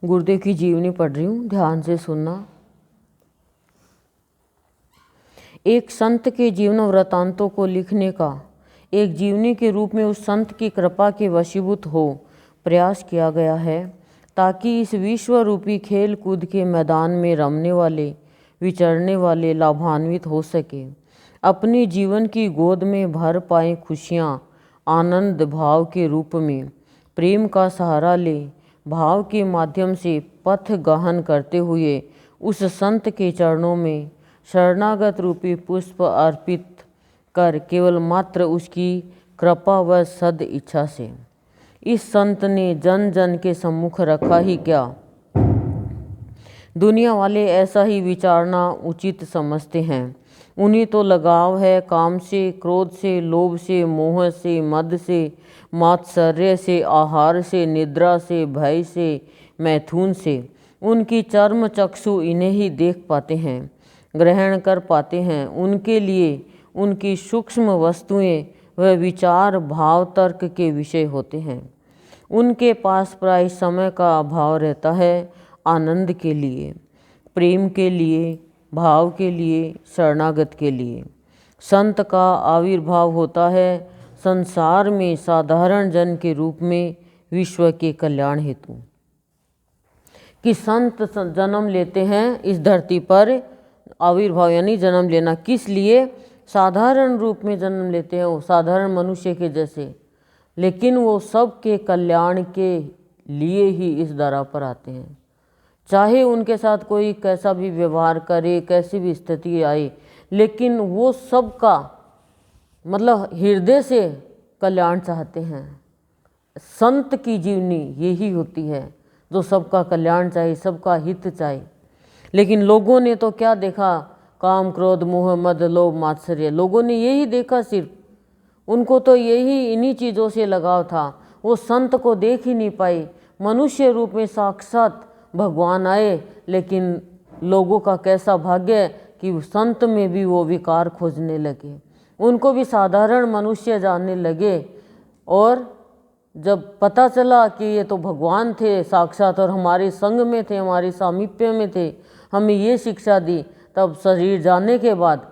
गुरुदेव की जीवनी पढ़ रही हूँ, ध्यान से सुनना। एक संत के जीवन वृतांतों को लिखने का एक जीवनी के रूप में उस संत की कृपा के वशीभूत हो प्रयास किया गया है, ताकि इस विश्व रूपी खेल कूद के मैदान में रमने वाले विचरने वाले लाभान्वित हो सके, अपने जीवन की गोद में भर पाए खुशियाँ आनंद भाव के रूप में प्रेम का सहारा ले, भाव के माध्यम से पथ गहन करते हुए उस संत के चरणों में शरणागत रूपी पुष्प अर्पित कर केवल मात्र उसकी कृपा व सद इच्छा से इस संत ने जन जन के सम्मुख रखा ही क्या, दुनिया वाले ऐसा ही विचारना उचित समझते हैं। उन्हें तो लगाव है काम से, क्रोध से, लोभ से, मोह से, मद से, मात्सर्य से, आहार से, निद्रा से, भय से, मैथुन से। उनकी चर्म चक्षु इन्हें ही देख पाते हैं, ग्रहण कर पाते हैं। उनके लिए उनकी सूक्ष्म वस्तुएं व विचार भाव तर्क के विषय होते हैं। उनके पास प्राय समय का अभाव रहता है आनंद के लिए, प्रेम के लिए, भाव के लिए, शरणागत के लिए। संत का आविर्भाव होता है संसार में साधारण जन के रूप में विश्व के कल्याण हेतु। कि संत जन्म लेते हैं इस धरती पर, आविर्भाव यानी जन्म लेना, किस लिए? साधारण रूप में जन्म लेते हैं, वो साधारण मनुष्य के जैसे, लेकिन वो सबके कल्याण के लिए ही इस धरा पर आते हैं। चाहे उनके साथ कोई कैसा भी व्यवहार करे, कैसी भी स्थिति आए, लेकिन वो सबका मतलब हृदय से कल्याण चाहते हैं। संत की जीवनी यही होती है, जो सबका कल्याण चाहे, सबका हित चाहे। लेकिन लोगों ने तो क्या देखा? काम क्रोध मोह मद लोभ मात्सर्य, लोगों ने यही देखा सिर्फ। उनको तो यही इन्हीं चीज़ों से लगाव था। वो संत को देख ही नहीं पाए। मनुष्य रूप में साक्षात भगवान आए, लेकिन लोगों का कैसा भाग्य कि संत में भी वो विकार खोजने लगे, उनको भी साधारण मनुष्य जानने लगे। और जब पता चला कि ये तो भगवान थे साक्षात और हमारे संग में थे, हमारे सामीप्य में थे, हमें ये शिक्षा दी, तब शरीर जाने के बाद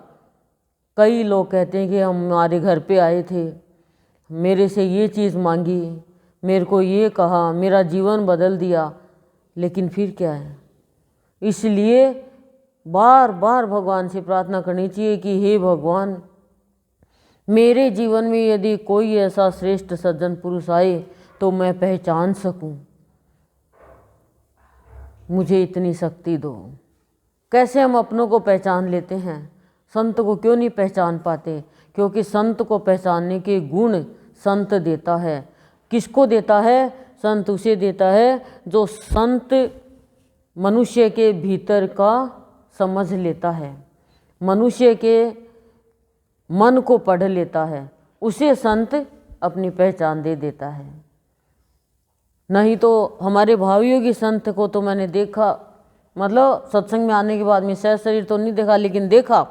कई लोग कहते हैं कि हमारे घर पे आए थे, मेरे से ये चीज़ मांगी, मेरे को ये कहा, मेरा जीवन बदल दिया। लेकिन फिर क्या है? इसलिए बार बार भगवान से प्रार्थना करनी चाहिए कि हे भगवान, मेरे जीवन में यदि कोई ऐसा श्रेष्ठ सज्जन पुरुष आए तो मैं पहचान सकूं, मुझे इतनी शक्ति दो। कैसे हम अपनों को पहचान लेते हैं, संत को क्यों नहीं पहचान पाते? क्योंकि संत को पहचानने के गुण संत देता है। किसको देता है? संत उसे देता है जो संत मनुष्य के भीतर का समझ लेता है, मनुष्य के मन को पढ़ लेता है, उसे संत अपनी पहचान दे देता है। नहीं तो हमारे भावियों की संत को तो मैंने देखा, मतलब सत्संग में आने के बाद में सहज शरीर तो नहीं देखा, लेकिन देखा,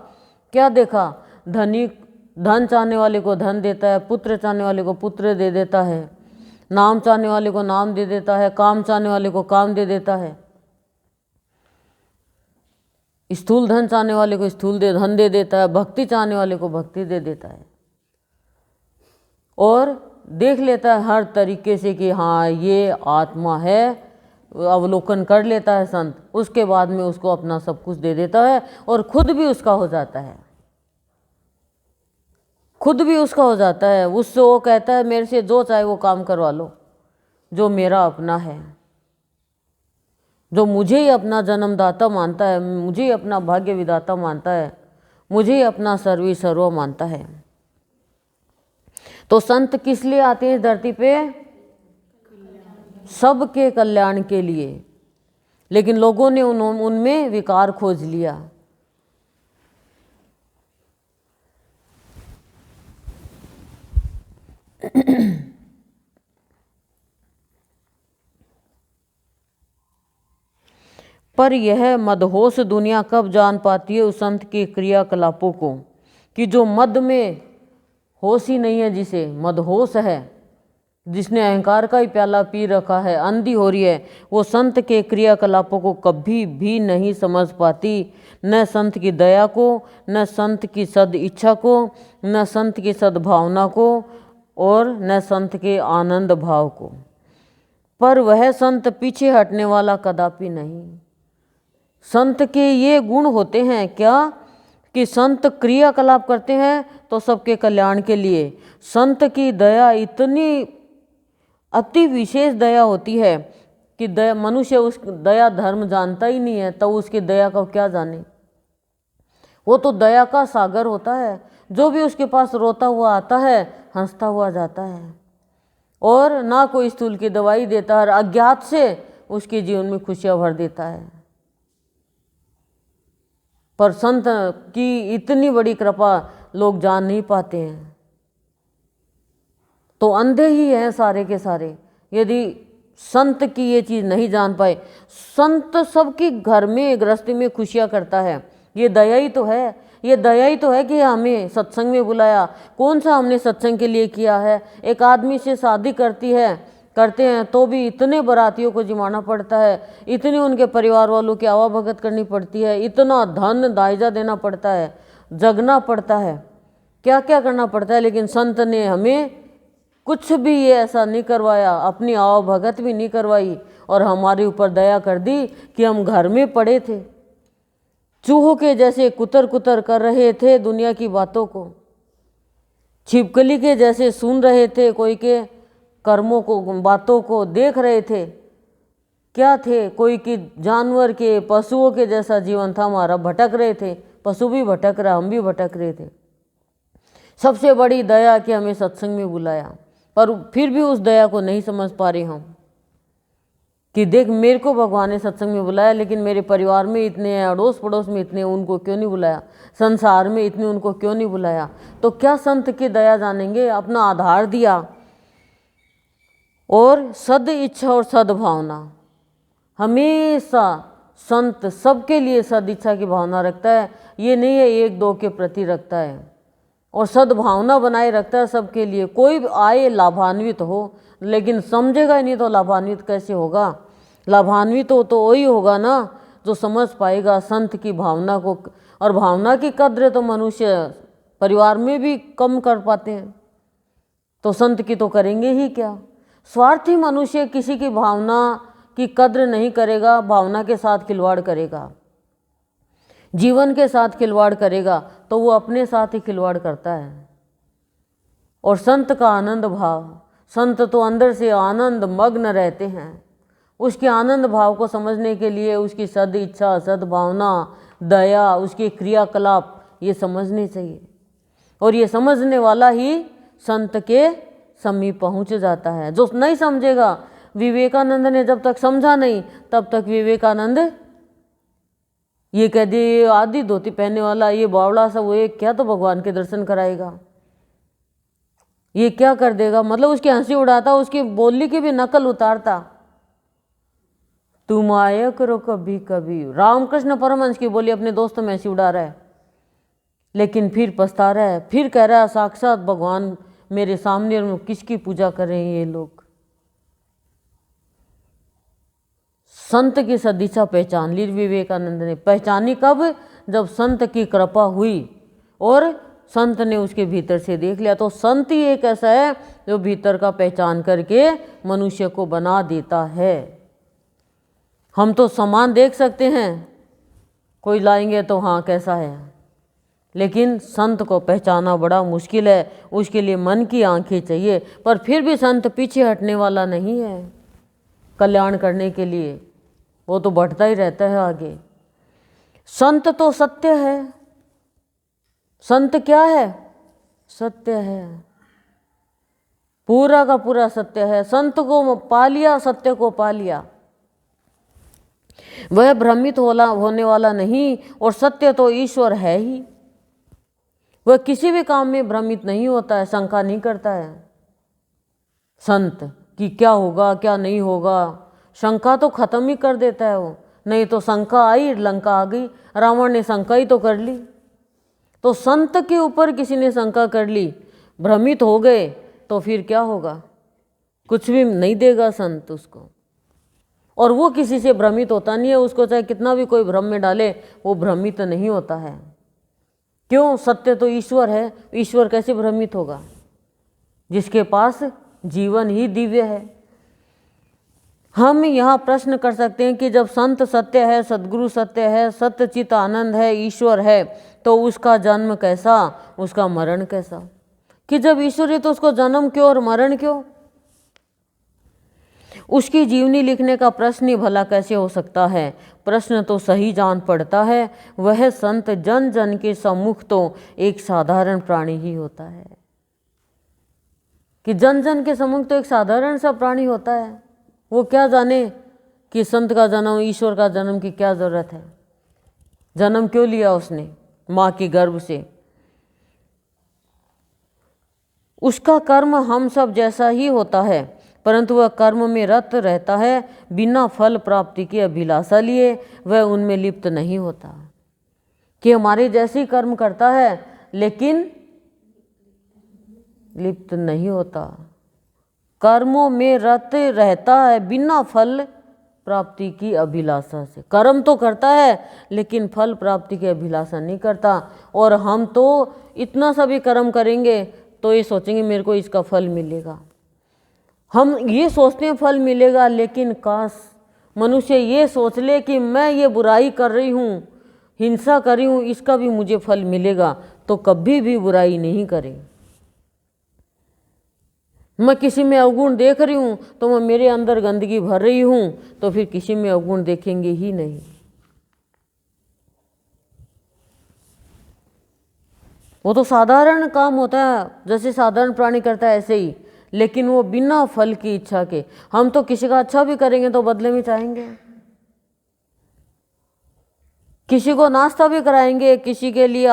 क्या देखा? धनिक धन चाहने वाले को धन देता है, पुत्र चाहने वाले को पुत्र दे देता है, नाम चाहने वाले को नाम दे देता है, काम चाहने वाले को काम दे देता है, स्थूल धन चाहने वाले को स्थूल धन दे देता है, भक्ति चाहने वाले को भक्ति दे देता है। और देख लेता है हर तरीके से कि हाँ ये आत्मा है, अवलोकन कर लेता है संत। उसके बाद में उसको अपना सब कुछ दे देता है और खुद भी उसका हो जाता है, खुद भी उसका हो जाता है। उससे वो कहता है मेरे से जो चाहे वो काम करवा लो, जो मेरा अपना है, जो मुझे ही अपना जन्मदाता मानता है, मुझे ही अपना भाग्य विधाता मानता है, मुझे ही अपना सर्वी सर्व मानता है। तो संत किस लिए आते हैं धरती पे? सबके कल्याण के लिए। लेकिन लोगों ने उनमें विकार खोज लिया। पर यह मदहोश दुनिया कब जान पाती है उस संत के क्रियाकलापों को, कि जो मद में होश ही नहीं है, जिसे मदहोश है, जिसने अहंकार का ही प्याला पी रखा है, अंधी हो रही है, वो संत के क्रियाकलापों को कभी भी नहीं समझ पाती, न संत की दया को, न संत की सद इच्छा को, न संत की सद्भावना को, और न संत के आनंद भाव को। पर वह संत पीछे हटने वाला कदापि नहीं। संत के ये गुण होते हैं क्या कि संत क्रियाकलाप करते हैं तो सबके कल्याण के लिए। संत की दया इतनी अति विशेष दया होती है कि मनुष्य उस दया धर्म जानता ही नहीं है, तो उसकी दया का क्या जाने। वो तो दया का सागर होता है, जो भी उसके पास रोता हुआ आता है हंसता हुआ जाता है, और ना कोई स्थूल की दवाई देता है, अज्ञात से उसके जीवन में खुशियां भर देता है। पर संत की इतनी बड़ी कृपा लोग जान नहीं पाते हैं, तो अंधे ही हैं सारे के सारे यदि संत की ये चीज़ नहीं जान पाए। संत सबकी घर में गृहस्थी में खुशियाँ करता है, ये दया ही तो है। ये दया ही तो है कि हमें सत्संग में बुलाया। कौन सा हमने सत्संग के लिए किया है। एक आदमी से शादी करते हैं तो भी इतने बारातियों को जिमाना पड़ता है, इतनी उनके परिवार वालों की आवाभगत करनी पड़ती है, इतना धन दायजा देना पड़ता है, जगना पड़ता है, क्या क्या करना पड़ता है। लेकिन संत ने हमें कुछ भी ये ऐसा नहीं करवाया, अपनी आवाभगत भी नहीं करवाई, और हमारे ऊपर दया कर दी कि हम घर में पड़े थे, चूहों के जैसे कुतर कुतर कर रहे थे दुनिया की बातों को, छिपकली के जैसे सुन रहे थे, कोई के कर्मों को बातों को देख रहे थे। क्या थे, कोई की जानवर के पशुओं के जैसा जीवन था हमारा, भटक रहे थे, पशु भी भटक रहा, हम भी भटक रहे थे। सबसे बड़ी दया कि हमें सत्संग में बुलाया, पर फिर भी उस दया को नहीं समझ पा रहे हम कि देख मेरे को भगवान ने सत्संग में बुलाया, लेकिन मेरे परिवार में इतने हैं, अड़ोस पड़ोस में इतने, उनको क्यों नहीं बुलाया, संसार में इतने, उनको क्यों नहीं बुलाया। तो क्या संत की दया जानेंगे। अपना आधार दिया, और सद इच्छा और सद्भावना, हमेशा संत सबके लिए सद इच्छा की भावना रखता है, ये नहीं है एक दो के प्रति रखता है, और सद्भावना बनाए रखता है सबके लिए। कोई आए लाभान्वित हो, लेकिन समझेगा ही नहीं तो लाभान्वित कैसे होगा। लाभान्वित तो वही होगा ना जो समझ पाएगा संत की भावना को, और भावना की कद्र तो मनुष्य परिवार में भी कम कर पाते हैं, तो संत की तो करेंगे ही क्या। स्वार्थी मनुष्य किसी की भावना की कद्र नहीं करेगा, भावना के साथ खिलवाड़ करेगा, जीवन के साथ खिलवाड़ करेगा, तो वो अपने साथ ही खिलवाड़ करता है। और संत का आनंद भाव, संत तो अंदर से आनंद मग्न रहते हैं, उसके आनंद भाव को समझने के लिए उसकी सद इच्छा, सद्भावना, दया, उसके क्रियाकलाप ये समझने चाहिए, और ये समझने वाला ही संत के समीप पहुंच जाता है। जो नहीं समझेगा, विवेकानंद ने जब तक समझा नहीं तब तक विवेकानंद ये कह दिए आधी धोती पहनने वाला ये बावड़ा सा, वो एक क्या तो भगवान के दर्शन कराएगा, ये क्या कर देगा, मतलब उसकी हंसी उड़ाता, उसकी बोली की भी नकल उतारता। तुम आया करो कभी कभी, रामकृष्ण परमहंस की बोली अपने दोस्तों में हंसी उड़ा रहा है, लेकिन फिर पछता रहा है, फिर कह रहा है साक्षात भगवान मेरे सामने, और किसकी पूजा करें ये लोग। संत की सदिच्छा पहचान ली विवेकानंद ने। पहचानी कब, जब संत की कृपा हुई और संत ने उसके भीतर से देख लिया। तो संत ही एक ऐसा है जो भीतर का पहचान करके मनुष्य को बना देता है। हम तो सामान देख सकते हैं, कोई लाएंगे तो हाँ कैसा है, लेकिन संत को पहचाना बड़ा मुश्किल है, उसके लिए मन की आंखें चाहिए। पर फिर भी संत पीछे हटने वाला नहीं है कल्याण करने के लिए, वो तो बढ़ता ही रहता है आगे। संत तो सत्य है। संत क्या है, सत्य है, पूरा का पूरा सत्य है। संत को पा लिया, सत्य को पा लिया, वह भ्रमित होने वाला नहीं, और सत्य तो ईश्वर है ही, वह किसी भी काम में भ्रमित नहीं होता है, शंका नहीं करता है संत कि क्या होगा क्या नहीं होगा। शंका तो खत्म ही कर देता है वो, नहीं तो शंका आई लंका आ गई, रावण ने शंका ही तो कर ली। तो संत के ऊपर किसी ने शंका कर ली, भ्रमित हो गए, तो फिर क्या होगा, कुछ भी नहीं देगा संत उसको। और वो किसी से भ्रमित होता नहीं है, उसको चाहे कितना भी कोई भ्रम में डाले वो भ्रमित नहीं होता है। क्यों? सत्य तो ईश्वर है, ईश्वर कैसे भ्रमित होगा जिसके पास जीवन ही दिव्य है। हम यहाँ प्रश्न कर सकते हैं कि जब संत सत्य है, सद्गुरु सत्य है, सत्य चित आनंद है, ईश्वर है, तो उसका जन्म कैसा, उसका मरण कैसा? कि जब ईश्वर है तो उसको जन्म क्यों और मरण क्यों? उसकी जीवनी लिखने का प्रश्न ही भला कैसे हो सकता है? प्रश्न तो सही जान पड़ता है, वह संत जन जन के सम्मुख तो एक साधारण प्राणी ही होता है। कि जन जन के सम्मुख तो एक साधारण सा प्राणी होता है, वो क्या जाने कि संत का जन्म, ईश्वर का जन्म की क्या जरूरत है? जन्म क्यों लिया उसने माँ के गर्भ से? उसका कर्म हम सब जैसा ही होता है, परंतु वह कर्म में रत रहता है, बिना फल प्राप्ति की अभिलाषा लिए वह उनमें लिप्त नहीं होता। कि हमारे जैसे ही कर्म करता है लेकिन लिप्त नहीं होता, कर्मों में रत रहता है बिना फल प्राप्ति की अभिलाषा से। कर्म तो करता है लेकिन फल प्राप्ति की अभिलाषा नहीं करता। और हम तो इतना सा भी कर्म करेंगे तो ये सोचेंगे मेरे को इसका फल मिलेगा। हम ये सोचते हैं फल मिलेगा, लेकिन काश मनुष्य ये सोच ले कि मैं ये बुराई कर रही हूँ, हिंसा कर रही हूँ, इसका भी मुझे फल मिलेगा, तो कभी भी बुराई नहीं करे। मैं किसी में अवगुण देख रही हूँ तो मैं मेरे अंदर गंदगी भर रही हूँ, तो फिर किसी में अवगुण देखेंगे ही नहीं। वो तो साधारण काम होता है, जैसे साधारण प्राणी करता है ऐसे ही, लेकिन वो बिना फल की इच्छा के। हम तो किसी का अच्छा भी करेंगे तो बदले में चाहेंगे, किसी को नाश्ता भी कराएंगे, किसी के लिए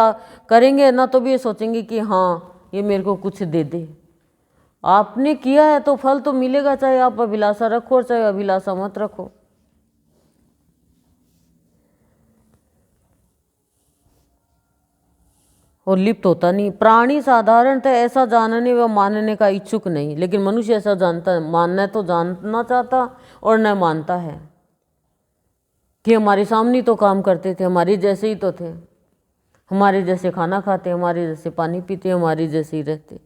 करेंगे ना, तो भी ये सोचेंगे कि हाँ ये मेरे को कुछ दे दे। आपने किया है तो फल तो मिलेगा, चाहे आप अभिलाषा रखो और चाहे अभिलाषा मत रखो। और लिप्त होता नहीं। प्राणी साधारणतः ऐसा जानने व मानने का इच्छुक नहीं, लेकिन मनुष्य ऐसा जानता है, मानना तो जानना चाहता और न मानता है। कि हमारे सामने तो काम करते थे, हमारे जैसे ही तो थे, हमारे जैसे खाना खाते, हमारे जैसे पानी पीते, हमारे जैसे ही रहते,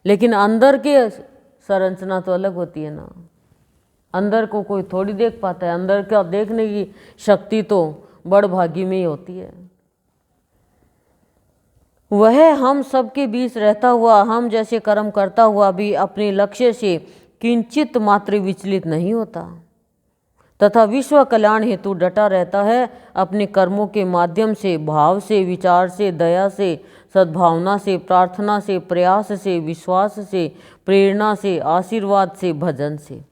लेकिन अंदर की संरचना तो अलग होती है ना। अंदर को कोई थोड़ी देख पाता है, अंदर का देखने की शक्ति तो बड़ भागी में ही होती है। वह हम सबके बीच रहता हुआ, हम जैसे कर्म करता हुआ भी अपने लक्ष्य से किंचित मात्र विचलित नहीं होता, तथा विश्व कल्याण हेतु डटा रहता है। अपने कर्मों के माध्यम से, भाव से, विचार से, दया से, सद्भावना से, प्रार्थना से, प्रयास से, विश्वास से, प्रेरणा से, आशीर्वाद से, भजन से,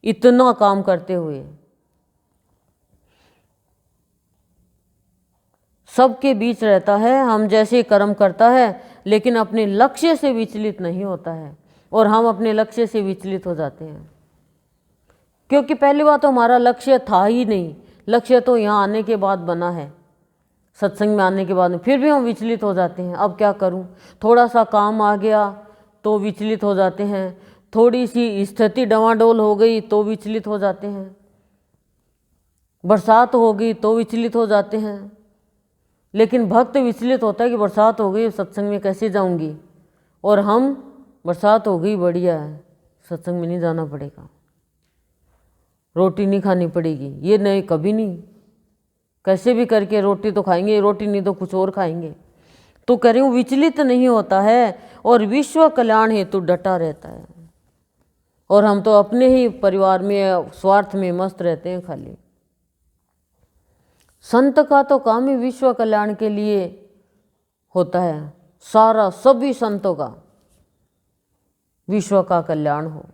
इतना काम करते हुए सबके बीच रहता है। हम जैसे कर्म करता है लेकिन अपने लक्ष्य से विचलित नहीं होता है, और हम अपने लक्ष्य से विचलित हो जाते हैं। क्योंकि पहली बात तो हमारा लक्ष्य था ही नहीं, लक्ष्य तो यहाँ आने के बाद बना है, सत्संग में आने के बाद में। फिर भी हम विचलित हो जाते हैं, अब क्या करूं, थोड़ा सा काम आ गया तो विचलित हो जाते हैं, थोड़ी सी स्थिति डवाडोल हो गई तो विचलित हो जाते हैं, बरसात हो गई तो विचलित हो जाते हैं। लेकिन भक्त विचलित होता है कि बरसात हो गई, सत्संग में कैसे जाऊंगी, और हम बरसात हो गई बढ़िया है, सत्संग में नहीं जाना पड़ेगा, रोटी नहीं खानी पड़ेगी। ये नहीं, कभी नहीं, कैसे भी करके रोटी तो खाएंगे, रोटी नहीं तो कुछ और खाएंगे। तो कह रही हूँ विचलित नहीं होता है और विश्व कल्याण हेतु डटा रहता है। और हम तो अपने ही परिवार में स्वार्थ में मस्त रहते हैं खाली। संत का तो काम ही विश्व कल्याण के लिए होता है, सारा सभी संतों का विश्व का कल्याण हो।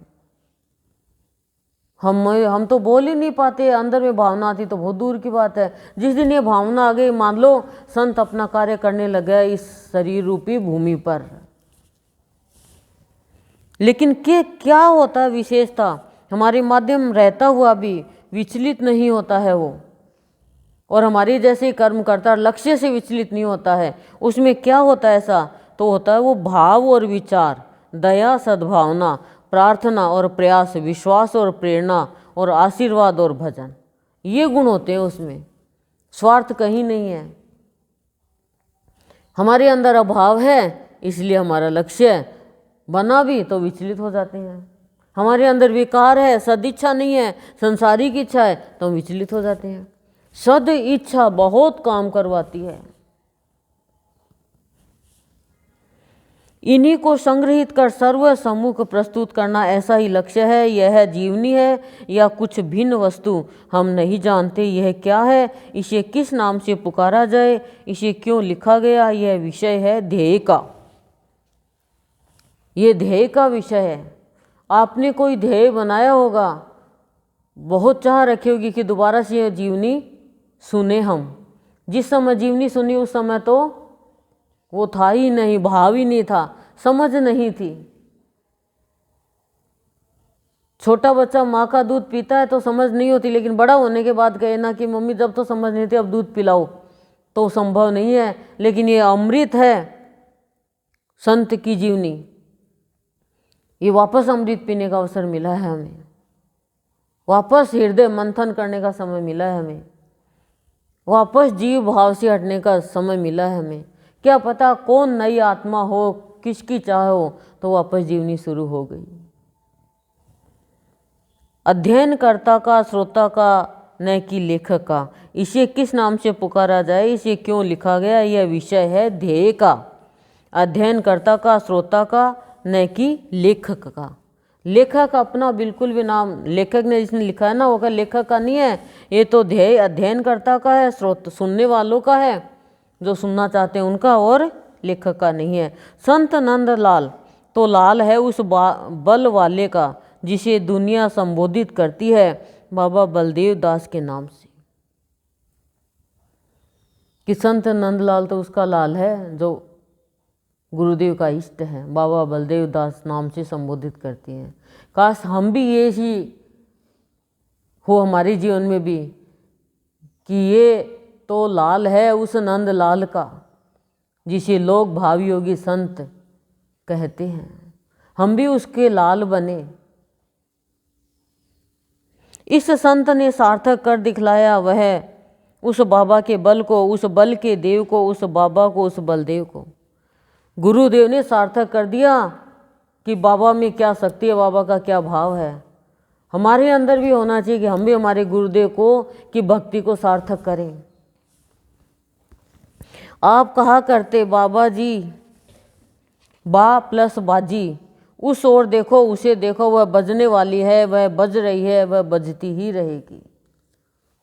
हम तो बोल ही नहीं पाते, अंदर में भावना आती तो बहुत दूर की बात है। जिस दिन ये भावना आ गई, मान लो संत अपना कार्य करने लगा इस शरीर रूपी भूमि पर, लेकिन क्या होता है विशेषता, हमारे माध्यम रहता हुआ भी विचलित नहीं होता है वो, और हमारे जैसे कर्म करता लक्ष्य से विचलित नहीं होता है। उसमें क्या होता है ऐसा, तो होता है वो भाव और विचार, दया, सद्भावना, प्रार्थना और प्रयास, विश्वास और प्रेरणा और आशीर्वाद और भजन, ये गुण होते हैं उसमें। स्वार्थ कहीं नहीं है। हमारे अंदर अभाव है इसलिए हमारा लक्ष्य बना भी तो विचलित हो जाते हैं। हमारे अंदर विकार है, सदिच्छा नहीं है, संसारिक इच्छा है, तो हम विचलित हो जाते हैं। सद इच्छा बहुत काम करवाती है। इन्हीं को संग्रहित कर सर्व सम्मुख प्रस्तुत करना ऐसा ही लक्ष्य है। यह जीवनी है या कुछ भिन्न वस्तु हम नहीं जानते। यह क्या है, इसे किस नाम से पुकारा जाए, इसे क्यों लिखा गया, यह विषय है ध्येय का। ये ध्येय का विषय है। आपने कोई ध्येय बनाया होगा, बहुत चाह रखी होगी कि दोबारा से यह जीवनी सुने हम। जिस समय जीवनी सुनी उस समय तो वो था ही नहीं, भाव ही नहीं था, समझ नहीं थी। छोटा बच्चा माँ का दूध पीता है तो समझ नहीं होती, लेकिन बड़ा होने के बाद कहे ना कि मम्मी जब तो समझ नहीं थी अब दूध पिलाओ, तो संभव नहीं है। लेकिन ये अमृत है संत की जीवनी। ये वापस अमृत पीने का अवसर मिला है हमें, वापस हृदय मंथन करने का समय मिला है हमें, वापस जीव भाव से हटने का समय मिला है हमें। क्या पता कौन नई आत्मा हो, किसकी चाह हो, तो वापस जीवनी शुरू हो गई। अध्ययनकर्ता का, श्रोता का, न कि लेखक का। इसे किस नाम से पुकारा जाए, इसे क्यों लिखा गया, यह विषय है ध्येय का। अध्ययनकर्ता का, श्रोता का, न कि लेखक का। लेखक अपना बिल्कुल भी नाम, लेखक ने जिसने लिखा है ना वो का लेखक का नहीं है। ये तो ध्येय अध्ययनकर्ता का है, स्रोत सुनने वालों का है, जो सुनना चाहते हैं उनका, और लेखक का नहीं है। संत नंदलाल तो लाल है उस बल वाले का जिसे दुनिया संबोधित करती है बाबा बलदेव दास के नाम से। कि संत नंदलाल तो उसका लाल है जो गुरुदेव का इष्ट है, बाबा बलदेव दास नाम से संबोधित करती हैं। काश हम भी ये ही हो हमारे जीवन में भी, कि ये तो लाल है उस नंद लाल का जिसे लोग भावी योगी संत कहते हैं। हम भी उसके लाल बने। इस संत ने सार्थक कर दिखलाया वह उस बाबा के बल को, उस बल के देव को, उस बाबा को, उस बलदेव को। गुरुदेव ने सार्थक कर दिया कि बाबा में क्या शक्ति है, बाबा का क्या भाव है। हमारे अंदर भी होना चाहिए कि हम भी हमारे गुरुदेव को की भक्ति को सार्थक करें। आप कहा करते बाबा जी बा प्लस बाजी, उस ओर देखो उसे देखो, वह बजने वाली है, वह बज रही है, वह बजती ही रहेगी।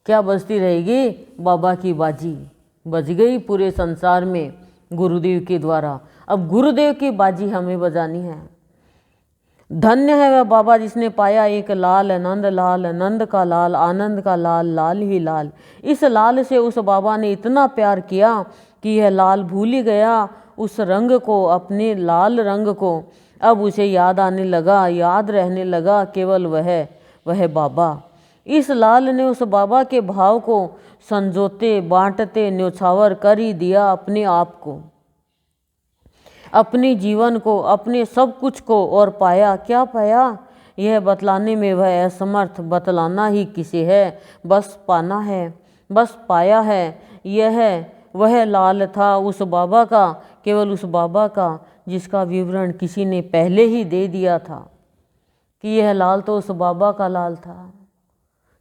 क्या बजती रहेगी? बाबा की बाजी बज गई पूरे संसार में गुरुदेव के द्वारा। अब गुरुदेव की बाजी हमें बजानी है। धन्य है वह बाबा जिसने पाया एक लाल, नंद लाल, नंद का लाल, आनंद का लाल, लाल ही लाल। इस लाल से उस बाबा ने इतना प्यार किया कि यह लाल भूल ही गया उस रंग को, अपने लाल रंग को। अब उसे याद आने लगा, याद रहने लगा केवल वह बाबा। इस लाल ने उस बाबा के भाव को संजोते, बांटते, न्योछावर कर ही दिया अपने आप को, अपने जीवन को, अपने सब कुछ को। और पाया क्या पाया, यह बतलाने में वह असमर्थ। बतलाना ही किसे है, बस पाना है, बस पाया है। यह वह लाल था उस बाबा का, केवल उस बाबा का जिसका विवरण किसी ने पहले ही दे दिया था कि यह लाल तो उस बाबा का लाल था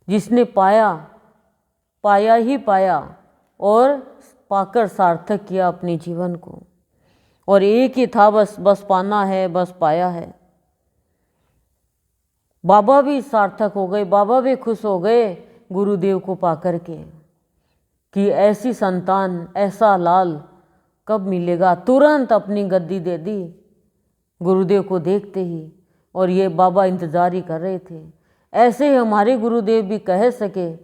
जिसने पाया ही पाया और पाकर सार्थक किया अपने जीवन को। और एक ही था, बस पाना है, बस पाया है। बाबा भी सार्थक हो गए, बाबा भी खुश हो गए गुरुदेव को पाकर के कि ऐसी संतान, ऐसा लाल कब मिलेगा। तुरंत अपनी गद्दी दे दी गुरुदेव को देखते ही, और ये बाबा इंतजार ही कर रहे थे। ऐसे ही हमारे गुरुदेव भी कह सके,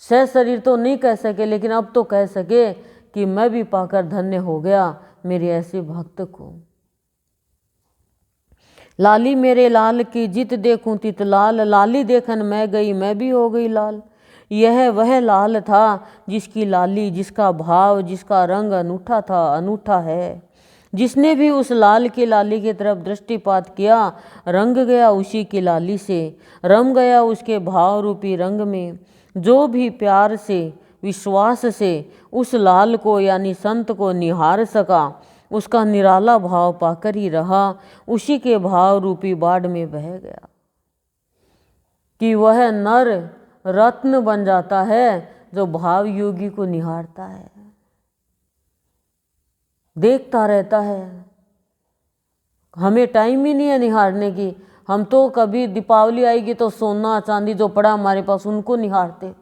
सह शरीर तो नहीं कह सके, लेकिन अब तो कह सके कि मैं भी पाकर धन्य हो गया मेरे ऐसे भक्त को। लाली मेरे लाल की जित देखूं तित लाल, लाली देखन मैं गई मैं भी हो गई लाल। यह वह लाल था जिसकी लाली, जिसका भाव, जिसका रंग अनूठा था, अनूठा है। जिसने भी उस लाल की लाली की तरफ दृष्टिपात किया रंग गया उसी की लाली से, रम गया उसके भाव रूपी रंग में। जो भी प्यार से विश्वास से उस लाल को यानी संत को निहार सका उसका निराला भाव पाकर ही रहा, उसी के भाव रूपी बाढ़ में बह गया। कि वह नर रत्न बन जाता है जो भाव योगी को निहारता है, देखता रहता है। हमें टाइम ही नहीं है निहारने की। हम तो कभी दीपावली आएगी तो सोना चांदी जो पड़ा हमारे पास उनको निहारते,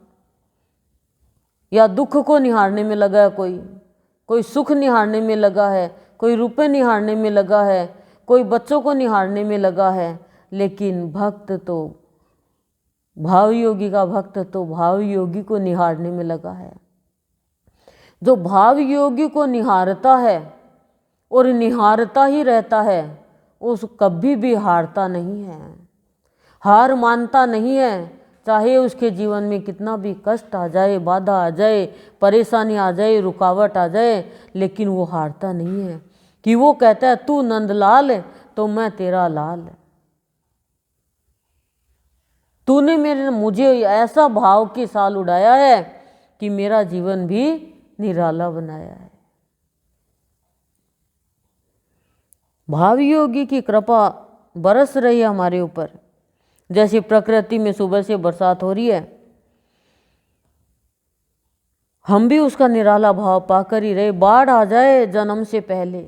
या दुख को निहारने में लगा है, कोई सुख निहारने में लगा है, कोई रुपए निहारने में लगा है, कोई बच्चों को निहारने में लगा है। लेकिन भक्त तो भाव योगी का भक्त तो भाव योगी को निहारने में लगा है। जो भाव योगी को निहारता है और निहारता ही रहता है उस कभी भी हारता नहीं है, हार मानता नहीं है। चाहे उसके जीवन में कितना भी कष्ट आ जाए, बाधा आ जाए, परेशानी आ जाए, रुकावट आ जाए, लेकिन वो हारता नहीं है। कि वो कहता है तू नंदलाल है तो मैं तेरा लाल है। तूने मुझे ऐसा भाव के साल उड़ाया है कि मेरा जीवन भी निराला बनाया है। भाव योगी की कृपा बरस रही है हमारे ऊपर। जैसे प्रकृति में सुबह से बरसात हो रही है, हम भी उसका निराला भाव पाकर ही रहे। बाढ़ आ जाए जन्म से पहले,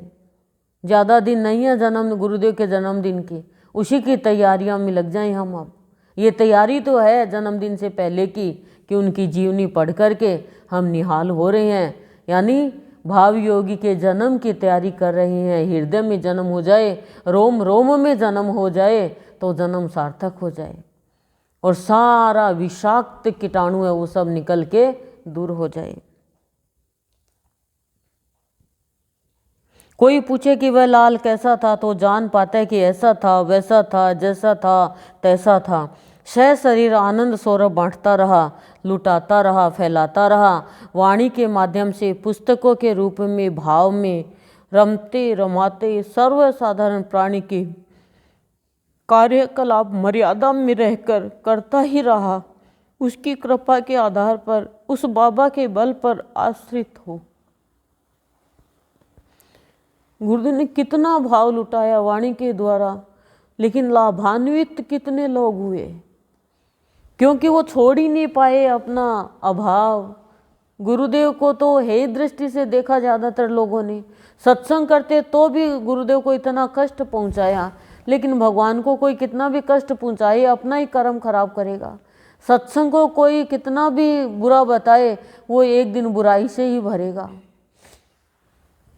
ज़्यादा दिन नहीं है जन्म गुरुदेव के जन्मदिन की, उसी की तैयारियां में लग जाएं हम। अब ये तैयारी तो है जन्मदिन से पहले की कि उनकी जीवनी पढ़ करके हम निहाल हो रहे हैं, यानी भाव योगी के जन्म की तैयारी कर रहे हैं। हृदय में जन्म हो जाए, रोम रोम में जन्म हो जाए तो जन्म सार्थक हो जाए और सारा विषाक्त कीटाणु है वो सब निकल के दूर हो जाए। कोई पूछे कि वह लाल कैसा था तो जान पाता है कि ऐसा था, वैसा था, जैसा था तैसा था। सह शरीर आनंद सौरभ बांटता रहा, लुटाता रहा, फैलाता रहा। वाणी के माध्यम से पुस्तकों के रूप में भाव में रमते रमाते सर्वसाधारण प्राणी की कार्यकलाप मर्यादा में रहकर करता ही रहा। उसकी कृपा के आधार पर, उस बाबा के बल पर आश्रित हो। गुरुदेव ने कितना भाव लुटाया वाणी के द्वारा, लेकिन लाभान्वित कितने लोग हुए, क्योंकि वो छोड़ ही नहीं पाए अपना अभाव। गुरुदेव को तो हे दृष्टि से देखा ज़्यादातर लोगों ने, सत्संग करते तो भी गुरुदेव को इतना कष्ट पहुंचाया, लेकिन भगवान को कोई कितना भी कष्ट पहुंचाए अपना ही कर्म खराब करेगा। सत्संग को कोई कितना भी बुरा बताए वो एक दिन बुराई से ही भरेगा।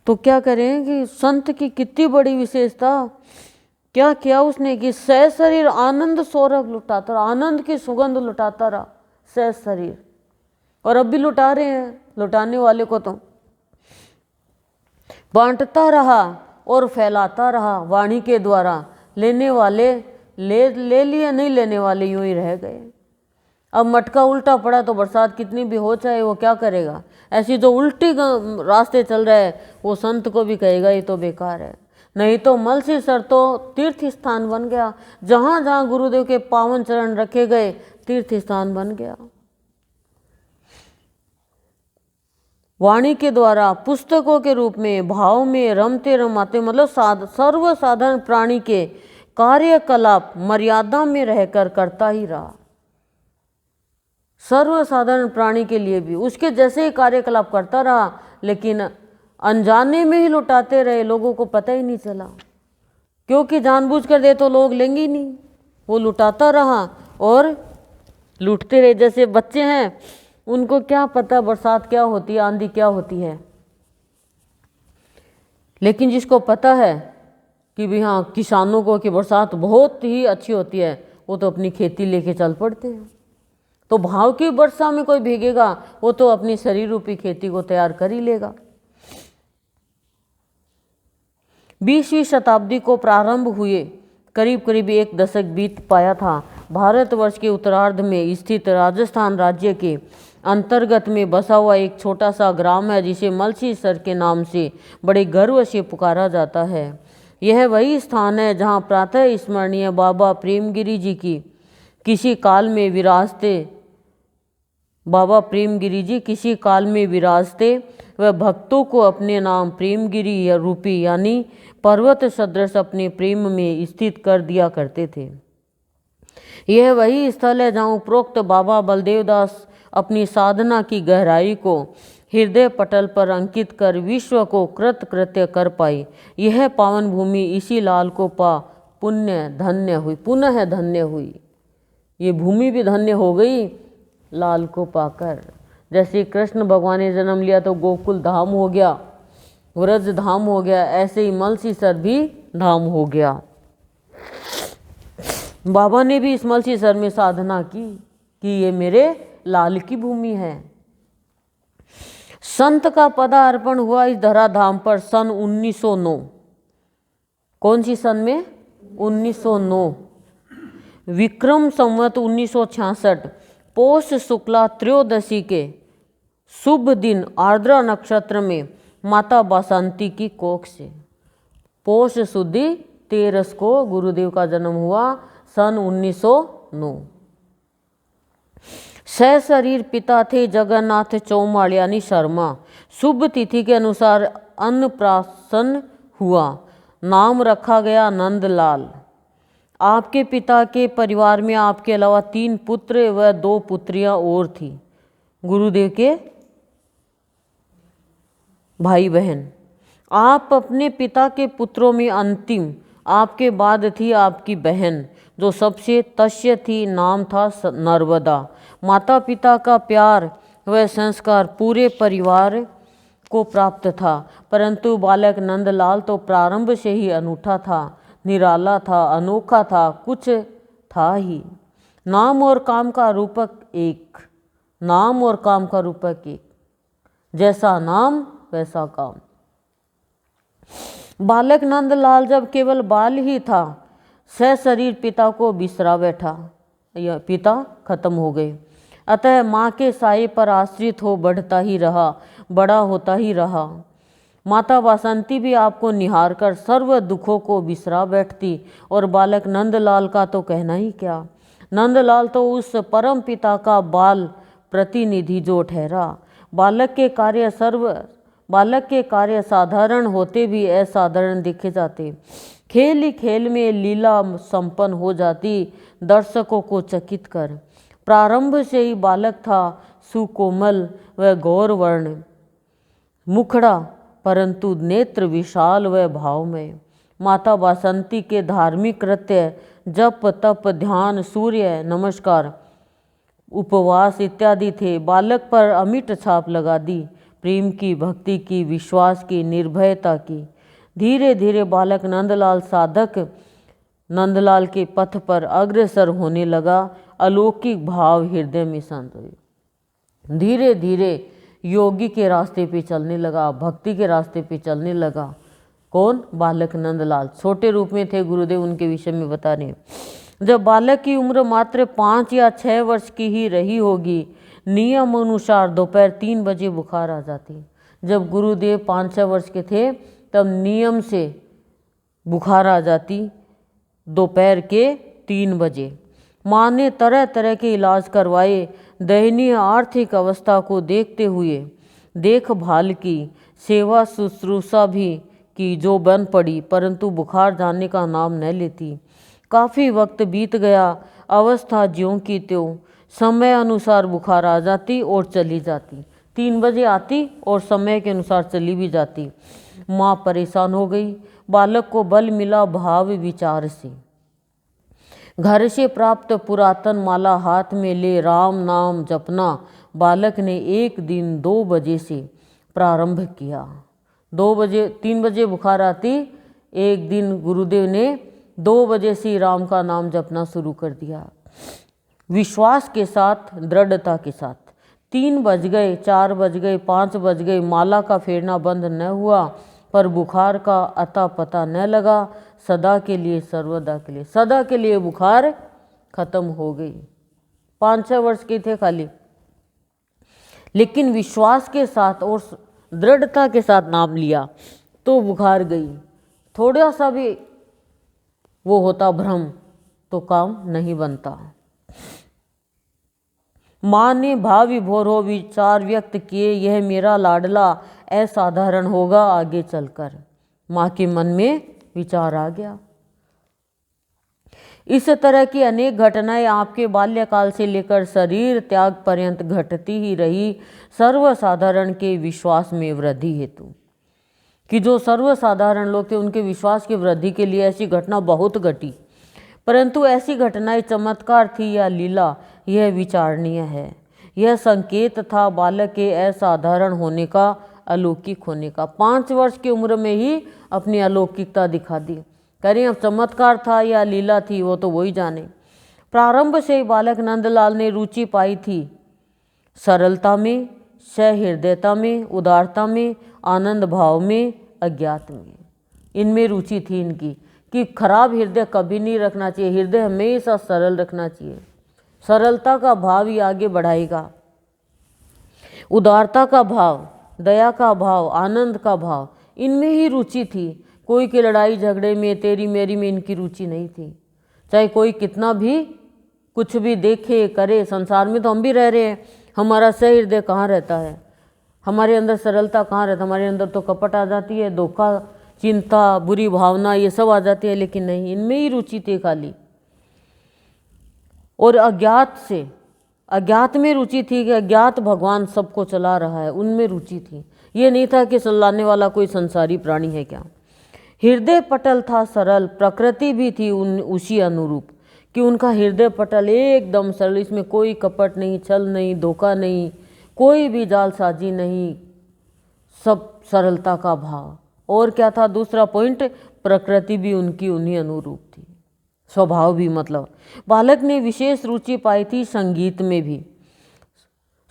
तो क्या करें कि संत की कितनी बड़ी विशेषता, क्या किया उसने कि सह शरीर आनंद सौरभ लुटाता रहा, आनंद की सुगंध लुटाता रहा सह शरीर। और अब भी लुटा रहे हैं, लुटाने वाले को तो बांटता रहा और फैलाता रहा वाणी के द्वारा। लेने वाले ले लिए, नहीं लेने वाले यूं ही रह गए। अब मटका उल्टा पड़ा तो बरसात कितनी भी हो चाहे वो क्या करेगा। ऐसी जो उल्टी रास्ते चल रहा है वो संत को भी कहेगा ये तो बेकार है। नहीं तो मलसीसर तो तीर्थ स्थान बन गया, जहाँ जहाँ गुरुदेव के पावन चरण रखे गए तीर्थ स्थान बन गया। वाणी के द्वारा पुस्तकों के रूप में भाव में रमते रमाते, मतलब सर्वसाधारण प्राणी के कार्यकलाप मर्यादा में रहकर करता ही रहा। सर्वसाधारण प्राणी के लिए भी उसके जैसे ही कार्यकलाप करता रहा, लेकिन अनजाने में ही लुटाते रहे, लोगों को पता ही नहीं चला, क्योंकि जानबूझ कर दे तो लोग लेंगे ही नहीं। वो लुटाता रहा और लूटते रहे। जैसे बच्चे हैं, उनको क्या पता बरसात क्या होती है, आंधी क्या होती है, लेकिन जिसको पता है कि भी हाँ किसानों को कि बरसात बहुत ही अच्छी होती है, वो तो अपनी खेती लेके चल पड़ते हैं। तो भाव की वर्षा में कोई भीगेगा, वो तो अपनी शरीर रूपी खेती को तैयार कर ही लेगा। 20वीं शताब्दी को प्रारंभ हुए करीब करीब एक दशक बीत पाया था। भारतवर्ष के उत्तरार्ध में स्थित राजस्थान राज्य के अंतर्गत में बसा हुआ एक छोटा सा ग्राम है जिसे मलसीसर के नाम से बड़े गर्व से पुकारा जाता है। यह वही स्थान है जहाँ प्रातः स्मरणीय बाबा प्रेमगिरी जी की किसी काल में विराजते वह भक्तों को अपने नाम प्रेमगिरी या रूपी यानी पर्वत सदृश अपने प्रेम में स्थित कर दिया करते थे। यह वही स्थल है जहाँ उपरोक्त बाबा बलदेव दास अपनी साधना की गहराई को हृदय पटल पर अंकित कर विश्व को कृतकृत्य कर पाई। यह पावन भूमि इसी लाल को पा पुनः धन्य हुई। ये भूमि भी धन्य हो गई लाल को पाकर। जैसे कृष्ण भगवान ने जन्म लिया तो गोकुल धाम हो गया, व्रज धाम हो गया, ऐसे ही मलसीसर भी धाम हो गया। बाबा ने भी इस मलसीसर में साधना की कि ये मेरे लाल की भूमि है। संत का पदार्पण हुआ इस धराधाम पर सन 1909। कौन सी सन में? 1909। विक्रम संवत 1966 पौष शुक्ला त्रयोदशी के शुभ दिन आर्द्रा नक्षत्र में माता बासंती की कोख से पौष शुद्धि 13 को गुरुदेव का जन्म हुआ सन 1909। सशरीर पिता थे जगन्नाथ चौमाल यानी शर्मा। शुभ तिथि के अनुसार अन्नप्राशन हुआ, नाम रखा गया नंदलाल। आपके पिता के परिवार में आपके अलावा 3 पुत्र व 2 पुत्रियां और थी। गुरुदेव के भाई बहन। आप अपने पिता के पुत्रों में अंतिम। आपके बाद थी आपकी बहन जो सबसे तस्य थी, नाम था नर्मदा। माता पिता का प्यार व संस्कार पूरे परिवार को प्राप्त था, परंतु बालक नंदलाल तो प्रारंभ से ही अनूठा था, निराला था, अनोखा था, कुछ था ही। नाम और काम का रूपक एक, नाम और काम का रूपक एक, जैसा नाम वैसा काम। बालक नंदलाल जब केवल बाल ही था, सशरीर पिता को बिसरा बैठा, या पिता खत्म हो गए। अतः माँ के साये पर आश्रित हो बढ़ता ही रहा, बड़ा होता ही रहा। माता बासंती भी आपको निहार कर सर्व दुखों को बिसरा बैठती और बालक नंदलाल का तो कहना ही क्या। नंदलाल तो उस परम पिता का बाल प्रतिनिधि जो ठहरा। बालक के कार्य साधारण होते भी असाधारण देखे जाते। खेल ही खेल में लीला संपन्न हो जाती दर्शकों को चकित कर। प्रारंभ से ही बालक था सुकोमल व गौरवर्ण मुखड़ा, परंतु नेत्र विशाल व भावमय। माता बासंती के धार्मिक कृत्य जप तप ध्यान सूर्य नमस्कार उपवास इत्यादि थे। बालक पर अमिट छाप लगा दी, प्रेम की, भक्ति की, विश्वास की, निर्भयता की। धीरे धीरे बालक नंदलाल साधक नंदलाल के पथ पर अग्रसर होने लगा। अलौकिक भाव हृदय में शांत हुए। धीरे धीरे योगी के रास्ते पे चलने लगा, भक्ति के रास्ते पे चलने लगा। कौन? बालक नंदलाल। छोटे रूप में थे, गुरुदेव उनके विषय में बता रहे हैं। जब बालक की उम्र मात्र 5 या 6 वर्ष की ही रही होगी, नियम अनुसार दोपहर 3 बजे बुखार आ जाती। जब गुरुदेव 5-6 वर्ष के थे तब नियम से बुखार आ जाती दोपहर के 3 बजे। माँ ने तरह तरह के इलाज करवाए। दयनीय आर्थिक अवस्था को देखते हुए देखभाल की, सेवा शुश्रूषा भी की जो बन पड़ी, परंतु बुखार जाने का नाम न लेती। काफ़ी वक्त बीत गया, अवस्था ज्यों की त्यों, समय अनुसार बुखार आ जाती और चली जाती। 3 बजे आती और समय के अनुसार चली भी जाती। माँ परेशान हो गई। बालक को बल मिला भाव विचार से। घर से प्राप्त पुरातन माला हाथ में ले राम नाम जपना बालक ने एक दिन 2 बजे से प्रारंभ किया। 3 बजे बुखार आती, एक दिन गुरुदेव ने 2 बजे से राम का नाम जपना शुरू कर दिया, विश्वास के साथ, दृढ़ता के साथ। 3 बज गए, 4 बज गए, 5 बज गए, माला का फेरना बंद न हुआ, पर बुखार का अता पता न लगा। सदा के लिए, सर्वदा के लिए, सदा के लिए बुखार खत्म हो गई। 5-6 वर्ष के थे खाली, लेकिन विश्वास के साथ और दृढ़ता के साथ नाम लिया तो बुखार गई। थोड़ा सा भी वो होता भ्रम तो काम नहीं बनता। माँ ने भाव विभोर हो विचार व्यक्त किए, यह मेरा लाडला असाधारण होगा आगे चलकर। माँ के मन में विचार आ गया। इस तरह की अनेक घटनाएं आपके बाल्यकाल से लेकर शरीर त्याग पर्यंत घटती ही रही, सर्वसाधारण के विश्वास में वृद्धि हेतु। कि जो सर्वसाधारण लोग थे उनके विश्वास की वृद्धि के लिए ऐसी घटना बहुत घटी, परंतु ऐसी घटनाएं चमत्कार थी या लीला, यह विचारणीय है। यह संकेत था बालक के असाधारण होने का, अलौकिक होने का। 5 वर्ष की उम्र में ही अपनी अलौकिकता दिखा दी। करें अब चमत्कार था या लीला थी वो तो वही जाने। प्रारंभ से ही बालक नंदलाल ने रुचि पाई थी सरलता में, सहृदयता में, उदारता में, आनंद भाव में, अज्ञात में। इनमें रुचि थी इनकी कि खराब हृदय कभी नहीं रखना चाहिए, हृदय हमेशा सरल रखना चाहिए। सरलता का भाव ही आगे बढ़ाएगा। उदारता का भाव, दया का भाव, आनंद का भाव, इनमें ही रुचि थी। कोई की लड़ाई झगड़े में, तेरी मेरी में इनकी रुचि नहीं थी। चाहे कोई कितना भी कुछ भी देखे करे, संसार में तो हम भी रह रहे हैं, हमारा सहृदय कहाँ रहता है, हमारे अंदर सरलता कहाँ रहता है? हमारे अंदर तो कपट आ जाती है, धोखा, चिंता, बुरी भावना, ये सब आ जाती है। लेकिन नहीं, इनमें ही रुचि थी खाली। और अज्ञात में रुचि थी कि अज्ञात भगवान सबको चला रहा है, उनमें रुचि थी। ये नहीं था कि चलाने वाला कोई संसारी प्राणी है क्या। हृदय पटल था सरल, प्रकृति भी थी उसी अनुरूप कि उनका हृदय पटल एकदम सरल, इसमें कोई कपट नहीं, छल नहीं, धोखा नहीं, कोई भी जालसाजी नहीं, सब सरलता का भाव। और क्या था दूसरा पॉइंट, प्रकृति भी उनकी उन्हीं अनुरूप थी, स्वभाव भी। मतलब बालक ने विशेष रुचि पाई थी संगीत में भी।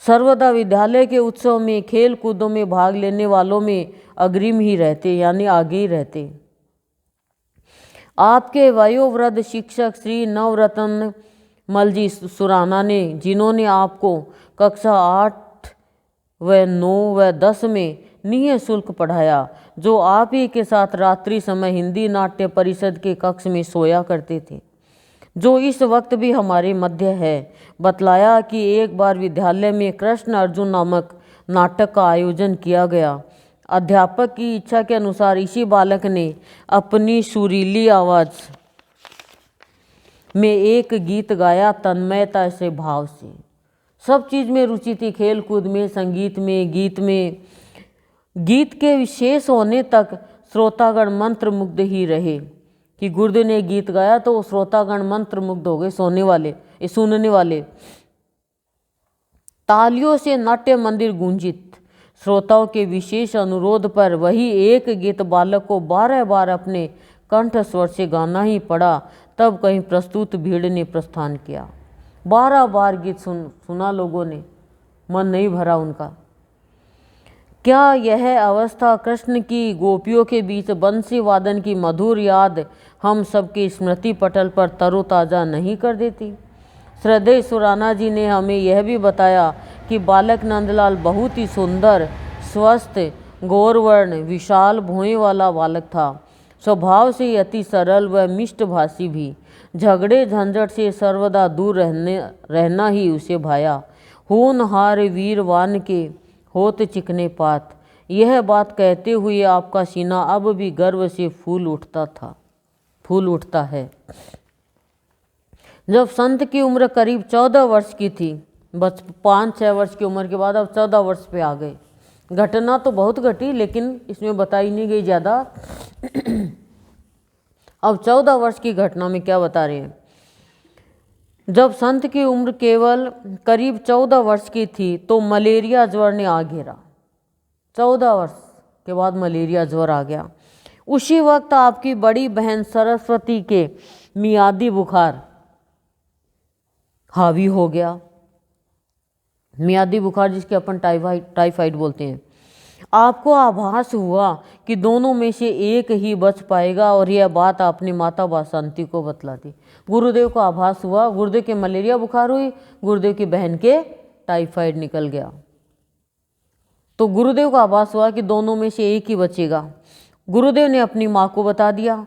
सर्वदा विद्यालय के उत्सव में, खेल कूदों में भाग लेने वालों में अग्रिम ही रहते, यानी आगे ही रहते। आपके वयोवृद्ध शिक्षक श्री नवरत्न मल जी सुराना ने, जिन्होंने आपको कक्षा 8 व 9 व 10 में निःशुल्क पढ़ाया, जो आप ही के साथ रात्रि समय हिंदी नाट्य परिषद के कक्ष में सोया करते थे, जो इस वक्त भी हमारे मध्य है, बतलाया कि एक बार विद्यालय में कृष्ण अर्जुन नामक नाटक का आयोजन किया गया। अध्यापक की इच्छा के अनुसार इसी बालक ने अपनी सुरीली आवाज़ में एक गीत गाया, तन्मयता से, भाव से। सब चीज़ में रुचि थी, खेल कूद में, संगीत में, गीत में। गीत के विशेष होने तक श्रोतागण मंत्र मुग्ध ही रहे कि गुरुदेव ने गीत गाया तो श्रोतागण मंत्र मुग्ध हो गए, सुनने वाले। तालियों से नाट्य मंदिर गूंजित। श्रोताओं के विशेष अनुरोध पर वही एक गीत बालक को 12 बार अपने कंठ स्वर से गाना ही पड़ा। तब कहीं प्रस्तुत भीड़ ने प्रस्थान किया। 12 बार गीत सुना लोगों ने, मन नहीं भरा उनका। क्या यह अवस्था कृष्ण की गोपियों के बीच बंसी वादन की मधुर याद हम सबके स्मृति पटल पर तरोताज़ा नहीं कर देती? श्रद्धेय सुराना जी ने हमें यह भी बताया कि बालक नंदलाल बहुत ही सुंदर, स्वस्थ, गौरवर्ण, विशाल भुएं वाला बालक था। स्वभाव से अति सरल व मिष्टभाषी भी। झगड़े झंझट से सर्वदा दूर रहना ही उसे भाया। होनहार वीरवान के होत चिकने पात। यह बात कहते हुए आपका सीना अब भी गर्व से फूल उठता है। जब संत की उम्र करीब 14 वर्ष की थी, बस 5-6 वर्ष की उम्र के बाद अब 14 वर्ष पे आ गए। घटना तो बहुत घटी लेकिन इसमें बताई नहीं गई ज़्यादा। अब 14 वर्ष की घटना में क्या बता रहे हैं। जब संत की उम्र केवल करीब 14 वर्ष की थी तो मलेरिया ज्वर ने आ घेरा। 14 वर्ष के बाद मलेरिया ज्वर आ गया। उसी वक्त आपकी बड़ी बहन सरस्वती के मियादी बुखार हावी हो गया। मियादी बुखार जिसके अपन टाइफाइड बोलते हैं, आपको आभास हुआ कि दोनों में से एक ही बच पाएगा और यह बात आपने माता बासंती को बतला दी। गुरुदेव को आभास हुआ, गुरुदेव के मलेरिया बुखार हुई, गुरुदेव की बहन के टाइफाइड निकल गया। तो गुरुदेव को आभास हुआ कि दोनों में से एक ही बचेगा। गुरुदेव ने अपनी माँ को बता दिया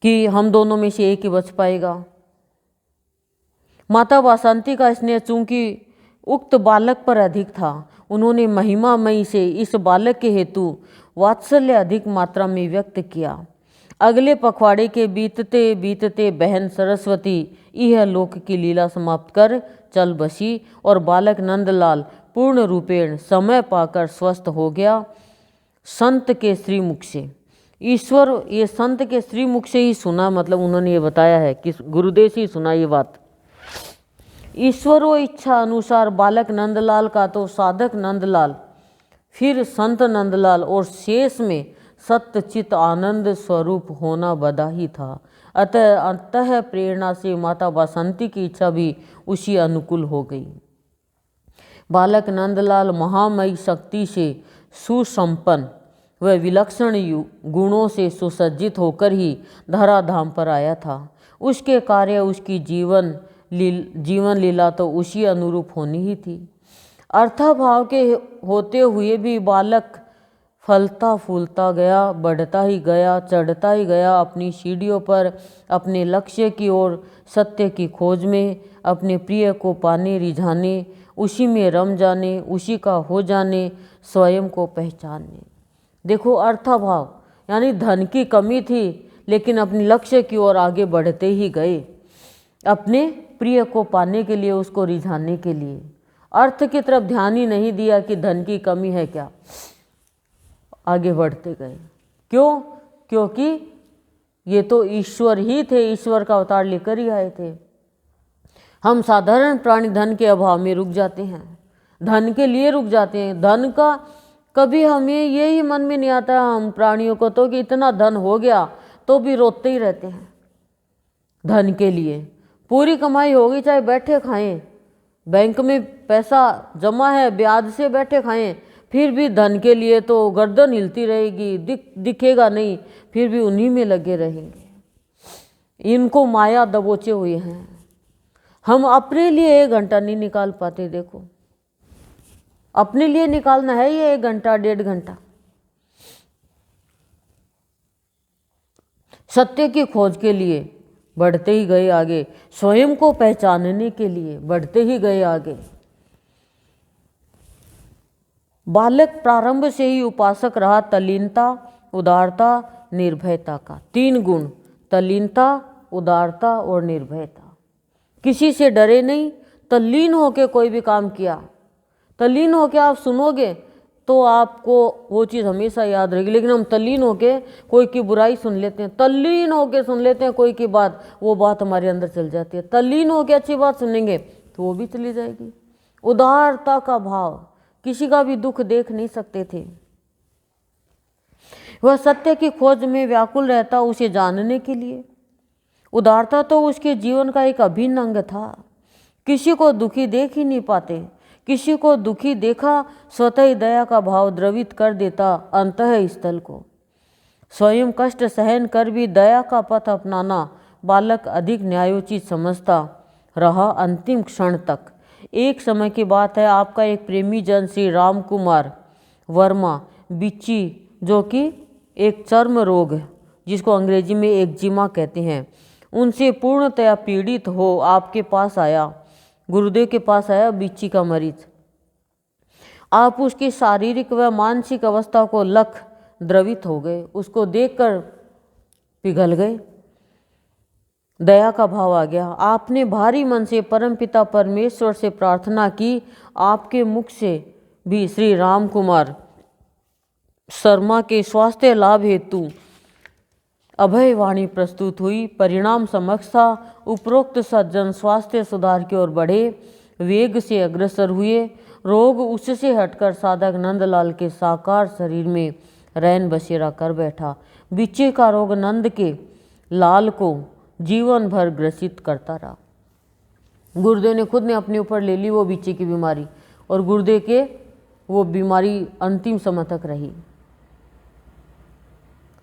कि हम दोनों में से एक ही बच पाएगा। माता बासंती का स्नेह चूंकि उक्त बालक पर अधिक था, उन्होंने महिमामयी से इस बालक के हेतु वात्सल्य अधिक मात्रा में व्यक्त किया। अगले पखवाड़े के बीतते बीतते बहन सरस्वती यह लोक की लीला समाप्त कर चल बसी और बालक नंदलाल पूर्ण रूपेण समय पाकर स्वस्थ हो गया। संत के श्रीमुख से ईश्वर, ये संत के श्रीमुख से ही सुना, मतलब उन्होंने ये बताया है कि गुरुदेव से ही सुना ये बात। ईश्वरो इच्छा अनुसार बालक नंदलाल का तो साधक नंदलाल, फिर संत नंदलाल और शेष में सत्यचित आनंद स्वरूप होना बदा ही था। अतः प्रेरणा से माता बासंती की इच्छा भी उसी अनुकूल हो गई। बालक नंदलाल महामयी शक्ति से सुसंपन्न व विलक्षण गुणों से सुसज्जित होकर ही धराधाम पर आया था। उसके कार्य, उसकी जीवन लीला तो उसी अनुरूप होनी ही थी। अर्थाभाव के होते हुए भी बालक फलता फूलता गया, बढ़ता ही गया, चढ़ता ही गया अपनी सीढ़ियों पर, अपने लक्ष्य की ओर, सत्य की खोज में, अपने प्रिय को पाने रिझाने, उसी में रम जाने, उसी का हो जाने, स्वयं को पहचानने। देखो, अर्थाभाव यानी धन की कमी थी, लेकिन अपने लक्ष्य की ओर आगे बढ़ते ही गए, अपने प्रिय को पाने के लिए, उसको रिझाने के लिए। अर्थ की तरफ ध्यान ही नहीं दिया कि धन की कमी है क्या, आगे बढ़ते गए। क्यों? क्योंकि ये तो ईश्वर ही थे, ईश्वर का अवतार लेकर ही आए थे। हम साधारण प्राणी धन के अभाव में रुक जाते हैं, धन के लिए रुक जाते हैं। धन का कभी हमें ये ही मन में नहीं आता हम प्राणियों को तो कि इतना धन हो गया तो भी रोते ही रहते हैं धन के लिए। पूरी कमाई होगी, चाहे बैठे खाएं, बैंक में पैसा जमा है, ब्याज से बैठे खाएं, फिर भी धन के लिए तो गर्दन हिलती रहेगी, दिखेगा नहीं, फिर भी उन्हीं में लगे रहेंगे। इनको माया दबोचे हुए हैं। हम अपने लिए 1 घंटा नहीं निकाल पाते। देखो, अपने लिए निकालना है ये 1 घंटा 1.5 घंटा। सत्य की खोज के लिए बढ़ते ही गए आगे, स्वयं को पहचानने के लिए बढ़ते ही गए आगे। बालक प्रारंभ से ही उपासक रहा तल्लीनता, उदारता, निर्भयता का। 3 गुण, तल्लीनता, उदारता और निर्भयता। किसी से डरे नहीं, तल्लीन होकर कोई भी काम किया। तल्लीन होकर आप सुनोगे तो आपको वो चीज़ हमेशा याद रहेगी, लेकिन हम तल्लीन होके कोई की बुराई सुन लेते हैं, तल्लीन होके सुन लेते हैं कोई की बात, वो बात हमारे अंदर चल जाती है। तल्लीन होके अच्छी बात सुनेंगे तो वो भी चली जाएगी। उदारता का भाव, किसी का भी दुख देख नहीं सकते थे। वह सत्य की खोज में व्याकुल रहता उसे जानने के लिए। उदारता तो उसके जीवन का एक अभिन्न अंग था। किसी को दुखी देख ही नहीं पाते, किसी को दुखी देखा स्वतः ही दया का भाव द्रवित कर देता अंतः स्थल को। स्वयं कष्ट सहन कर भी दया का पथ अपनाना बालक अधिक न्यायोचित समझता रहा अंतिम क्षण तक। एक समय की बात है, आपका एक प्रेमी जन श्री राम कुमार वर्मा बिच्ची, जो कि एक चर्म रोग है जिसको अंग्रेजी में एक्जिमा कहते हैं, उनसे पूर्णतया पीड़ित हो आपके पास आया, गुरुदेव के पास आया बिच्ची का मरीज। आप उसकी शारीरिक व मानसिक अवस्था को लख द्रवित हो गए, उसको देखकर पिघल गए, दया का भाव आ गया। आपने भारी मन से परमपिता परमेश्वर से प्रार्थना की, आपके मुख से भी श्री राम कुमार शर्मा के स्वास्थ्य लाभ हेतु अभय वाणी प्रस्तुत हुई। परिणाम समक्ष था। उपरोक्त सज्जन स्वास्थ्य सुधार की ओर बढ़े, वेग से अग्रसर हुए। रोग उससे हटकर साधक नंदलाल के साकार शरीर में रैन बसेरा कर बैठा। बिच्चे का रोग नंद के लाल को जीवन भर ग्रसित करता रहा। गुरुदेव ने खुद ने अपने ऊपर ले ली वो बिच्चे की बीमारी, और गुरुदेव के वो बीमारी अंतिम समय तक रही।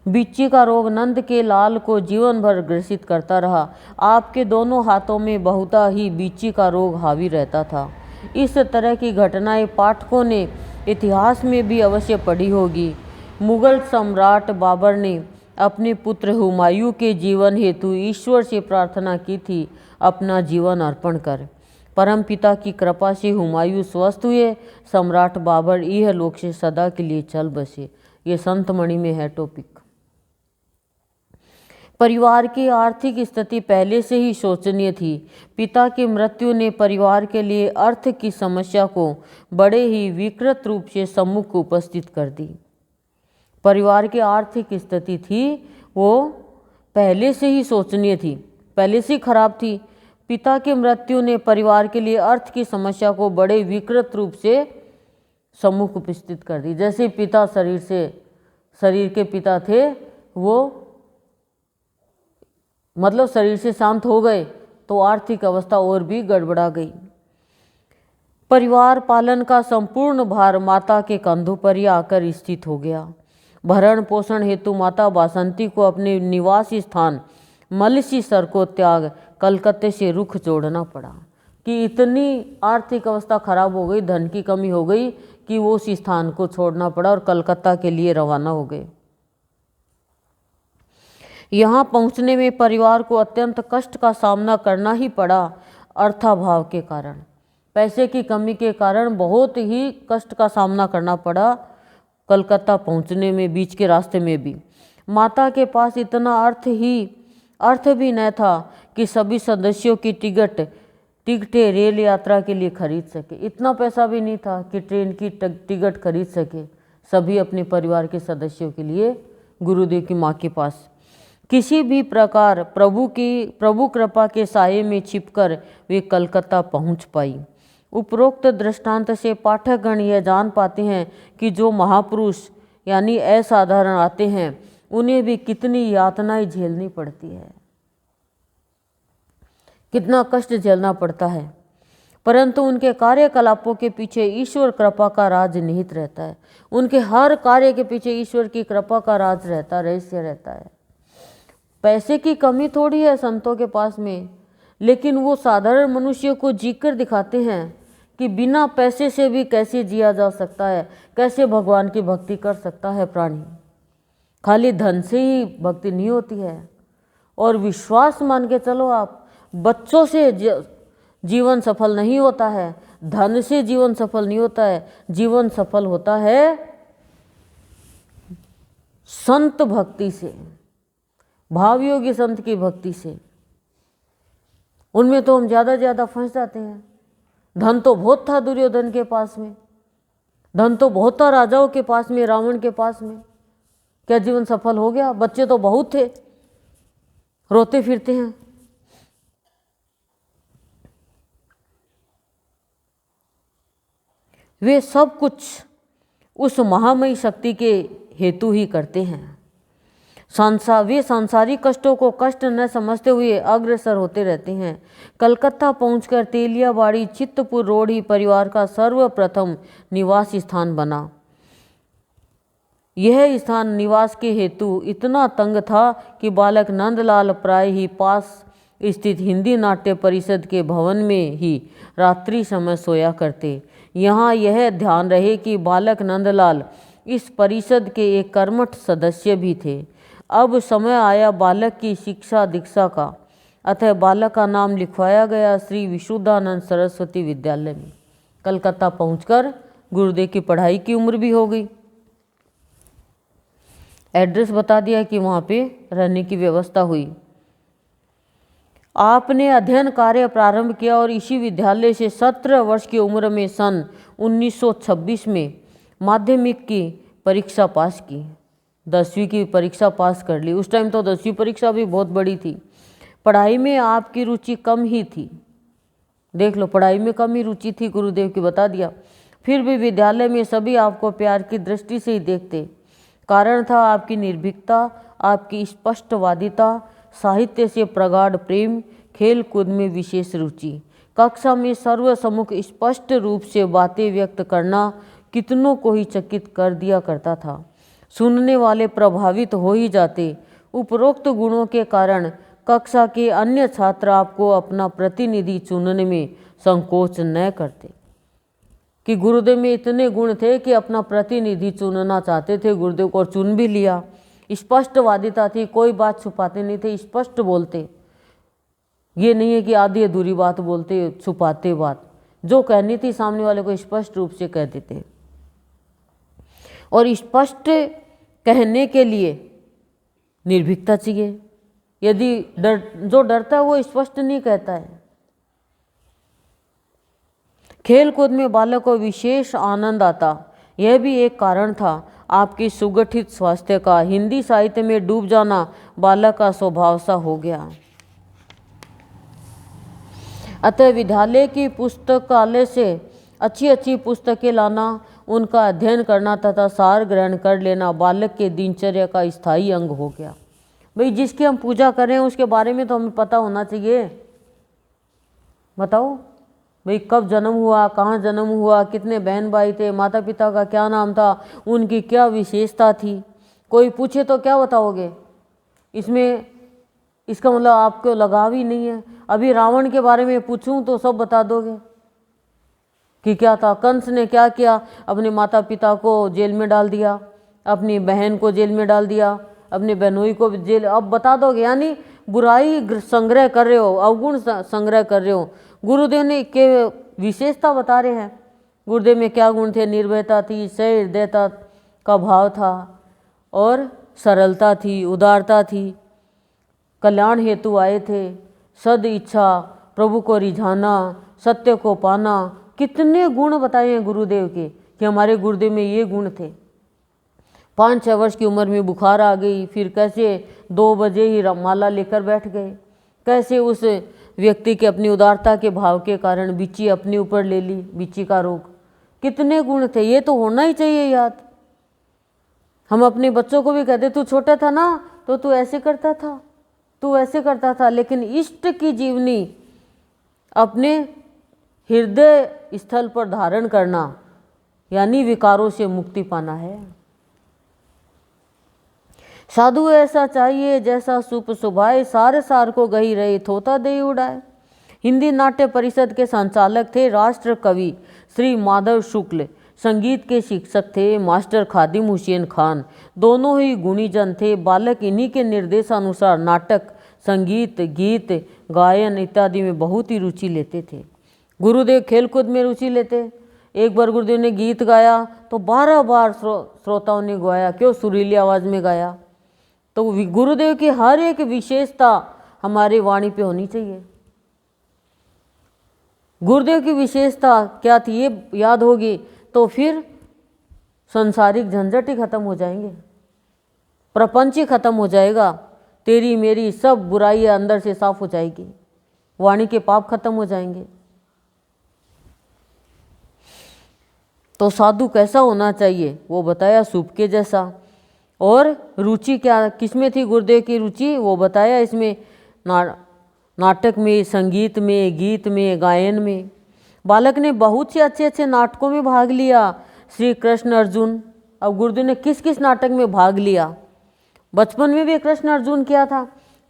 बिच्छी का रोग नंद के लाल को जीवन भर ग्रसित करता रहा। आपके दोनों हाथों में बहुता ही बिच्छी का रोग हावी रहता था। इस तरह की घटनाएं पाठकों ने इतिहास में भी अवश्य पढ़ी होगी। मुगल सम्राट बाबर ने अपने पुत्र हुमायूं के जीवन हेतु ईश्वर से प्रार्थना की थी, अपना जीवन अर्पण कर। परमपिता की कृपा से हुमायूं स्वस्थ हुए। सम्राट बाबर यह लोक से सदा के लिए चल बसे। ये संत मणि में है टॉपिक। परिवार की आर्थिक स्थिति पहले से ही शोचनीय थी। पिता की मृत्यु ने परिवार के लिए अर्थ की समस्या को बड़े ही विकृत रूप से सम्मुख उपस्थित कर दी। परिवार की आर्थिक स्थिति थी वो पहले से ही शोचनीय थी, पहले से खराब थी। पिता की मृत्यु ने परिवार के लिए अर्थ की समस्या को बड़े विकृत रूप से सम्मुख उपस्थित कर दी। जैसे पिता शरीर के पिता थे, वो मतलब शरीर से शांत हो गए तो आर्थिक अवस्था और भी गड़बड़ा गई। परिवार पालन का संपूर्ण भार माता के कंधों पर ही आकर स्थित हो गया। भरण पोषण हेतु माता बासंती को अपने निवास स्थान मलसीसर को त्याग कलकत्ते से रुख जोड़ना पड़ा कि इतनी आर्थिक अवस्था खराब हो गई, धन की कमी हो गई कि वो उस स्थान को छोड़ना पड़ा और कलकत्ता के लिए रवाना हो गए। यहाँ पहुँचने में परिवार को अत्यंत कष्ट का सामना करना ही पड़ा। अर्थाभाव के कारण, पैसे की कमी के कारण बहुत ही कष्ट का सामना करना पड़ा कलकत्ता पहुँचने में। बीच के रास्ते में भी माता के पास इतना अर्थ भी न था कि सभी सदस्यों की टिकटें रेल यात्रा के लिए खरीद सके। इतना पैसा भी नहीं था कि ट्रेन की टिकट खरीद सके सभी अपने परिवार के सदस्यों के लिए। गुरुदेव की माँ के पास किसी भी प्रकार प्रभु कृपा के साये में छिपकर वे कलकत्ता पहुंच पाई। उपरोक्त दृष्टांत से पाठकगण यह जान पाते हैं कि जो महापुरुष यानी असाधारण आते हैं उन्हें भी कितनी यातनाएं झेलनी पड़ती है, कितना कष्ट झेलना पड़ता है, परंतु उनके कार्यकलापों के पीछे ईश्वर कृपा का राज निहित रहता है। उनके हर कार्य के पीछे ईश्वर की कृपा का राज रहता, रहस्य रहता है। पैसे की कमी थोड़ी है संतों के पास में, लेकिन वो साधारण मनुष्य को जीकर दिखाते हैं कि बिना पैसे से भी कैसे जिया जा सकता है, कैसे भगवान की भक्ति कर सकता है प्राणी। खाली धन से ही भक्ति नहीं होती है। और विश्वास मान के चलो आप, बच्चों से जीवन सफल नहीं होता है, धन से जीवन सफल नहीं होता है। जीवन सफल होता है संत भक्ति से, भावयोगी संत की भक्ति से। उनमें तो हम ज़्यादा फंस जाते हैं। धन तो बहुत था दुर्योधन के पास में, धन तो बहुत था राजाओं के पास में, रावण के पास में, क्या जीवन सफल हो गया? बच्चे तो बहुत थे, रोते फिरते हैं। वे सब कुछ उस महामयी शक्ति के हेतु ही करते हैं। वे सांसारिक कष्टों को कष्ट न समझते हुए अग्रसर होते रहते हैं। कलकत्ता पहुंचकर तेलियाबाड़ी चित्तपुर रोड ही परिवार का सर्वप्रथम निवास स्थान बना। यह स्थान निवास के हेतु इतना तंग था कि बालक नंदलाल प्राय ही पास स्थित हिंदी नाट्य परिषद के भवन में ही रात्रि समय सोया करते। यहाँ यह ध्यान रहे कि बालक नंदलाल इस परिषद के एक कर्मठ सदस्य भी थे। अब समय आया बालक की शिक्षा दीक्षा का, अतः बालक का नाम लिखवाया गया श्री विशुद्धानंद सरस्वती विद्यालय में। कलकत्ता पहुंचकर गुरुदेव की पढ़ाई की उम्र भी हो गई। एड्रेस बता दिया कि वहाँ पे रहने की व्यवस्था हुई। आपने अध्ययन कार्य प्रारंभ किया और इसी विद्यालय से 17 वर्ष की उम्र में सन 1926 में माध्यमिक की परीक्षा पास की, 10वीं की परीक्षा पास कर ली। उस टाइम तो 10वीं परीक्षा भी बहुत बड़ी थी। पढ़ाई में आपकी रुचि कम ही थी, देख लो, पढ़ाई में कम ही रुचि थी, गुरुदेव की बता दिया। फिर भी विद्यालय में सभी आपको प्यार की दृष्टि से ही देखते। कारण था आपकी निर्भीकता, आपकी स्पष्टवादिता, साहित्य से प्रगाढ़ प्रेम, खेल कूद में विशेष रुचि, कक्षा में सर्वसम्मुख स्पष्ट रूप से बातें व्यक्त करना, कितनों को ही चकित कर दिया करता था। सुनने वाले प्रभावित हो ही जाते। उपरोक्त गुणों के कारण कक्षा के अन्य छात्र आपको अपना प्रतिनिधि चुनने में संकोच न करते। कि गुरुदेव में इतने गुण थे कि अपना प्रतिनिधि चुनना चाहते थे गुरुदेव को, और चुन भी लिया। स्पष्टवादिता थी, कोई बात छुपाते नहीं थे, स्पष्ट बोलते। ये नहीं है कि आधी अधूरी बात बोलते, छुपाते बात। जो कहनी थी सामने वाले को स्पष्ट रूप से कह देते। और स्पष्ट कहने के लिए निर्भीकता चाहिए। यदि जो डरता है वो स्पष्ट नहीं कहता है। खेल कूद में बालक को विशेष आनंद आता, यह भी एक कारण था आपकी सुगठित स्वास्थ्य का। हिंदी साहित्य में डूब जाना बालक का स्वभाव सा हो गया। अतः विद्यालय की पुस्तकालय से अच्छी अच्छी पुस्तकें लाना, उनका अध्ययन करना तथा सार ग्रहण कर लेना बालक के दिनचर्या का स्थायी अंग हो गया। भाई जिसकी हम पूजा करें उसके बारे में तो हमें पता होना चाहिए। बताओ भाई कब जन्म हुआ, कहाँ जन्म हुआ, कितने बहन भाई थे, माता पिता का क्या नाम था, उनकी क्या विशेषता थी। कोई पूछे तो क्या बताओगे? इसमें इसका मतलब आपको लगाव ही नहीं है। अभी रावण के बारे में पूछूं तो सब बता दोगे कि क्या था। कंस ने क्या किया, अपने माता पिता को जेल में डाल दिया, अपनी बहन को जेल में डाल दिया, अपनी बहनोई को जेल। अब बता दोगे, यानी बुराई संग्रह कर रहे हो, अवगुण संग्रह कर रहे हो। गुरुदेव ने के विशेषता बता रहे हैं। गुरुदेव में क्या गुण थे? निर्भयता थी, सहृदयता का भाव था, और सरलता थी, उदारता थी, कल्याण हेतु आए थे, सद इच्छा, प्रभु को रिझाना, सत्य को पाना। कितने गुण बताए हैं गुरुदेव के कि हमारे गुरुदेव में ये गुण थे। 5-6 वर्ष की उम्र में बुखार आ गई, फिर कैसे 2 बजे ही माला लेकर बैठ गए। कैसे उस व्यक्ति के अपनी उदारता के भाव के कारण बिच्ची अपने ऊपर ले ली, बिच्ची का रोग। कितने गुण थे, ये तो होना ही चाहिए याद। हम अपने बच्चों को भी कहते, तू छोटा था ना तो तू ऐसे करता था, तू ऐसे करता था। लेकिन इष्ट की जीवनी अपने हृदय स्थल पर धारण करना, यानी विकारों से मुक्ति पाना है। साधु ऐसा चाहिए जैसा सुप सुभाए, सारे सार को गही रहे, थोता दे उड़ाए। हिंदी नाट्य परिषद के संचालक थे राष्ट्र कवि श्री माधव शुक्ल। संगीत के शिक्षक थे मास्टर खादिम हुसैन खान। दोनों ही गुणीजन थे। बालक इन्हीं के निर्देशानुसार नाटक, संगीत, गीत, गायन इत्यादि में बहुत ही रुचि लेते थे। गुरुदेव खेलकूद में रुचि लेते। एक बार गुरुदेव ने गीत गाया तो 12 बार श्रोताओं ने गाया। क्यों? सुरीली आवाज़ में गाया। तो गुरुदेव की हर एक विशेषता हमारी वाणी पे होनी चाहिए। गुरुदेव की विशेषता क्या थी ये याद होगी तो फिर संसारिक झंझट ही खत्म हो जाएंगे, प्रपंच ही खत्म हो जाएगा, तेरी मेरी सब बुराइयां अंदर से साफ हो जाएगी, वाणी के पाप खत्म हो जाएंगे। तो साधु कैसा होना चाहिए वो बताया, सूप के जैसा। और रुचि क्या किसमें थी गुरुदेव की रुचि वो बताया इसमें, नाटक में, संगीत में, गीत में, गायन में। बालक ने बहुत से अच्छे अच्छे नाटकों में भाग लिया। श्री कृष्ण अर्जुन। अब गुरुदेव ने किस किस नाटक में भाग लिया? बचपन में भी कृष्ण अर्जुन किया था।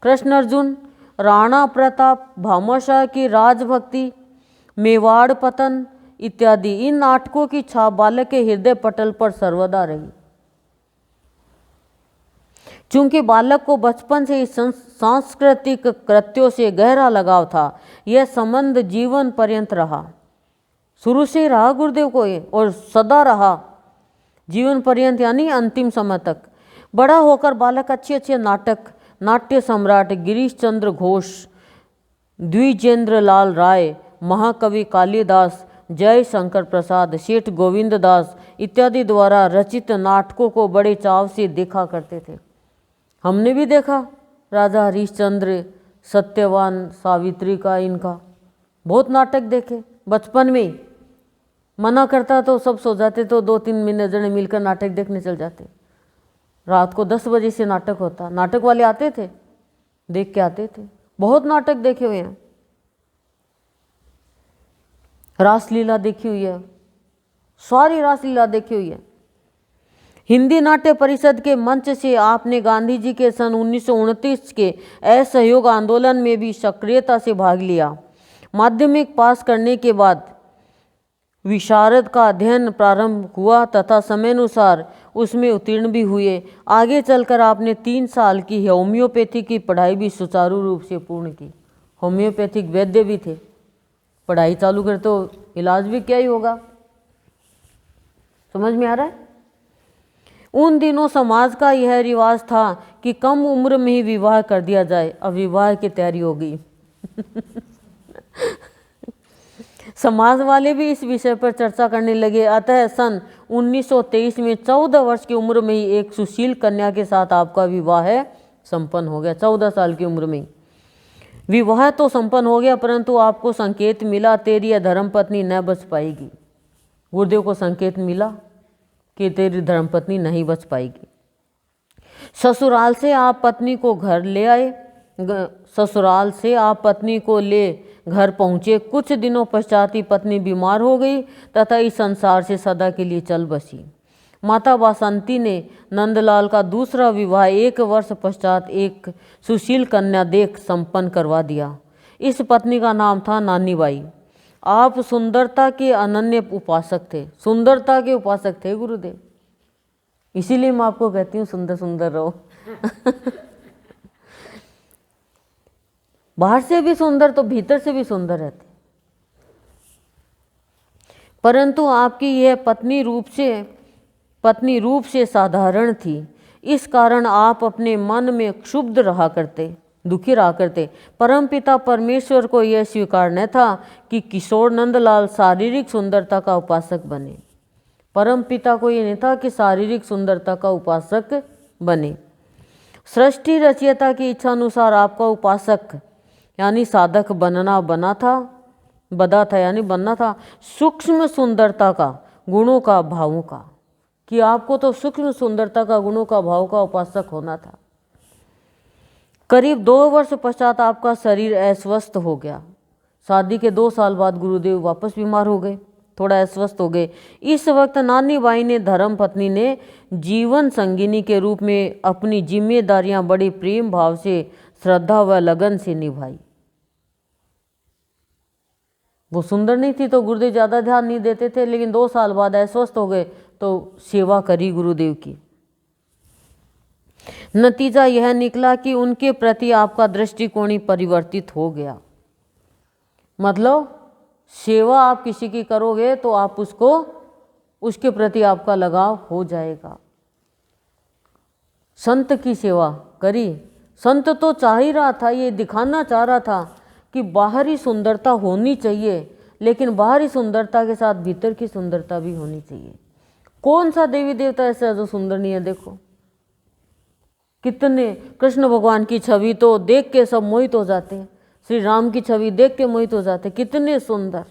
कृष्ण अर्जुन, राणा प्रताप, भामाशाह की राजभक्ति, मेवाड़ पतन इत्यादि, इन नाटकों की छाप बालक के हृदय पटल पर सर्वदा रही। चूंकि बालक को बचपन से ही सांस्कृतिक कृत्यों से गहरा लगाव था, यह संबंध जीवन पर्यंत रहा। शुरू से ही रहा गुरुदेव को ये, और सदा रहा जीवन पर्यंत, यानी अंतिम समय तक। बड़ा होकर बालक अच्छे अच्छे नाटक, नाट्य सम्राट गिरीश चंद्र घोष, द्विजेंद्र लाल राय, महाकवि कालिदास, जय शंकर प्रसाद, सेठ गोविंद दास इत्यादि द्वारा रचित नाटकों को बड़े चाव से देखा करते थे। हमने भी देखा राजा हरिश्चंद्र, सत्यवान, सावित्री का, इनका बहुत नाटक देखे बचपन में। मना करता तो सब सो जाते, तो 2-3 महीने जने मिलकर नाटक देखने चल जाते। रात को 10 बजे से नाटक होता, नाटक वाले आते थे, देख के आते थे। बहुत नाटक देखे हुए हैं। रासलीला देखी हुई है, सारी रासलीला देखी हुई है। हिंदी नाट्य परिषद के मंच से आपने गांधी जी के सन 1929 के असहयोग आंदोलन में भी सक्रियता से भाग लिया। माध्यमिक पास करने के बाद विशारद का अध्ययन प्रारंभ हुआ तथा समयानुसार उसमें उत्तीर्ण भी हुए। आगे चलकर आपने 3 साल की होम्योपैथी की पढ़ाई भी सुचारू रूप से पूर्ण की। होम्योपैथिक वैद्य भी थे, पढ़ाई चालू कर तो इलाज भी क्या ही होगा। समझ में आ रहा है? उन दिनों समाज का यह रिवाज था कि कम उम्र में ही विवाह कर दिया जाए। अब विवाह की तैयारी हो गई। समाज वाले भी इस विषय पर चर्चा करने लगे। अतः सन 1923 में 14 वर्ष की उम्र में ही एक सुशील कन्या के साथ आपका विवाह संपन्न हो गया। 14 साल की उम्र में विवाह तो संपन्न हो गया, परंतु आपको संकेत मिला तेरी यह धर्मपत्नी न बच पाएगी। गुरुदेव को संकेत मिला कि तेरी धर्मपत्नी नहीं बच पाएगी। ससुराल से आप पत्नी को घर ले आए। ससुराल से आप पत्नी को ले घर पहुँचे। कुछ दिनों पश्चात ही पत्नी बीमार हो गई तथा इस संसार से सदा के लिए चल बसी। माता बासंती ने नंदलाल का दूसरा विवाह 1 वर्ष पश्चात एक सुशील कन्या देख संपन्न करवा दिया। इस पत्नी का नाम था नानीबाई। आप सुंदरता के अनन्य उपासक थे। सुंदरता के उपासक थे गुरुदेव, इसीलिए मैं आपको कहती हूँ सुंदर सुंदर रहो। बाहर से भी सुंदर तो भीतर से भी सुंदर रहते। परंतु आपकी यह पत्नी रूप से साधारण थी। इस कारण आप अपने मन में क्षुब्ध रहा करते, दुखी रहा करते। परमपिता परमेश्वर को यह स्वीकार न था कि किशोर नंदलाल शारीरिक सुंदरता का उपासक बने। परमपिता को यह नहीं था कि शारीरिक सुंदरता का उपासक बने। सृष्टि रचयिता की इच्छा अनुसार आपका उपासक यानी साधक बनना था सूक्ष्म सुंदरता का, गुणों का, भावों का, कि आपको तो सूक्ष्म सुंदरता का, गुणों का, भाव का उपासक होना था। करीब 2 वर्ष पश्चात आपका शरीर अस्वस्थ हो गया। शादी के 2 साल बाद गुरुदेव वापस बीमार हो गए, थोड़ा अस्वस्थ हो गए। इस वक्त नानीबाई ने धर्म पत्नी ने जीवन संगिनी के रूप में अपनी जिम्मेदारियां बड़े प्रेम भाव से, श्रद्धा व लगन से निभाई। वो सुंदर नहीं थी तो गुरुदेव ज़्यादा ध्यान नहीं देते थे, लेकिन 2 साल बाद अस्वस्थ हो गए तो सेवा करी गुरुदेव की। नतीजा यह निकला कि उनके प्रति आपका दृष्टिकोण ही परिवर्तित हो गया। मतलब सेवा आप किसी की करोगे तो आप उसके प्रति आपका लगाव हो जाएगा। संत की सेवा करी। संत तो चाह ही रहा था, ये दिखाना चाह रहा था कि बाहरी सुंदरता होनी चाहिए, लेकिन बाहरी सुंदरता के साथ भीतर की सुंदरता भी होनी चाहिए। कौन सा देवी देवता ऐसा है जो सुंदर नहीं है? देखो कितने, कृष्ण भगवान की छवि तो देख के सब मोहित हो जाते हैं। श्री राम की छवि देख के मोहित हो जाते, कितने सुंदर।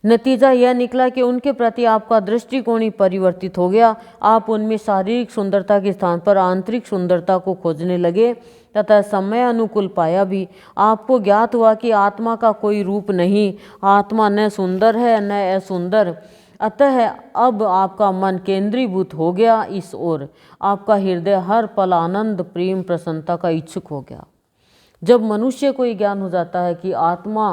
नतीजा यह निकला कि उनके प्रति आपका दृष्टिकोण ही परिवर्तित हो गया। आप उनमें शारीरिक सुंदरता के स्थान पर आंतरिक सुंदरता को खोजने लगे तथा समय अनुकूल पाया भी। आपको ज्ञात हुआ कि आत्मा का कोई रूप नहीं, आत्मा न सुंदर है न असुंदर। अतः अब आपका मन केंद्रीभूत हो गया इस ओर। आपका हृदय हर पल आनंद, प्रेम, प्रसन्नता का इच्छुक हो गया। जब मनुष्य को ये ज्ञान हो जाता है कि आत्मा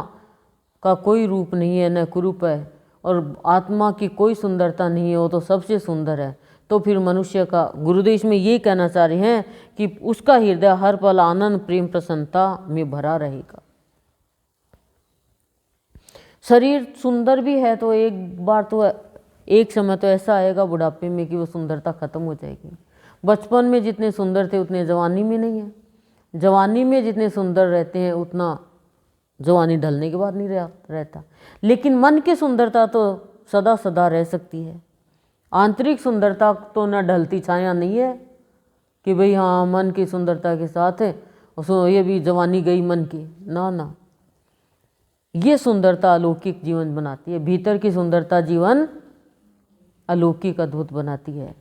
का कोई रूप नहीं है, न कुरूप है, और आत्मा की कोई सुंदरता नहीं है, वो तो सबसे सुंदर है, तो फिर मनुष्य का, गुरुदेव इसमें ये कहना चाह रहे हैं कि उसका हृदय हर पल आनंद, प्रेम, प्रसन्नता में भरा रहेगा। शरीर सुंदर भी है तो एक समय तो ऐसा आएगा बुढ़ापे में कि वो सुंदरता खत्म हो जाएगी। बचपन में जितने सुंदर थे उतने जवानी में नहीं है, जवानी में जितने सुंदर रहते हैं उतना जवानी ढलने के बाद नहीं रहता। लेकिन मन की सुंदरता तो सदा सदा रह सकती है। आंतरिक सुंदरता तो न ढलती छाया नहीं है कि भाई हाँ मन की सुंदरता के साथ है ये भी जवानी गई मन की, ना। ये सुंदरता अलौकिक जीवन बनाती है। भीतर की सुंदरता जीवन अलौकिक, अद्भुत बनाती है।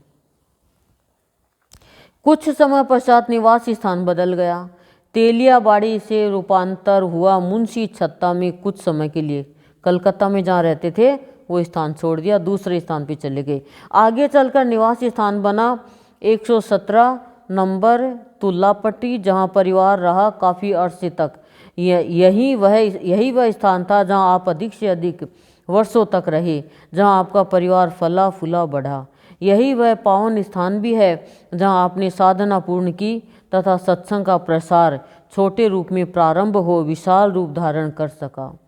कुछ समय पश्चात निवास स्थान बदल गया। तेलियाबाड़ी से रूपांतर हुआ मुंशी छत्ता में कुछ समय के लिए। कलकत्ता में जहाँ रहते थे वो स्थान छोड़ दिया, दूसरे स्थान पे चले गए। आगे चलकर निवास स्थान बना 117 नंबर तुल्लापट्टी, जहाँ परिवार रहा काफ़ी अरसे तक। यही वह स्थान था जहाँ आप अधिक से अधिक वर्षों तक रहे, जहाँ आपका परिवार फला फूला बढ़ा। यही वह पावन स्थान भी है जहाँ आपने साधना पूर्ण की तथा सत्संग का प्रसार छोटे रूप में प्रारंभ हो विशाल रूप धारण कर सका।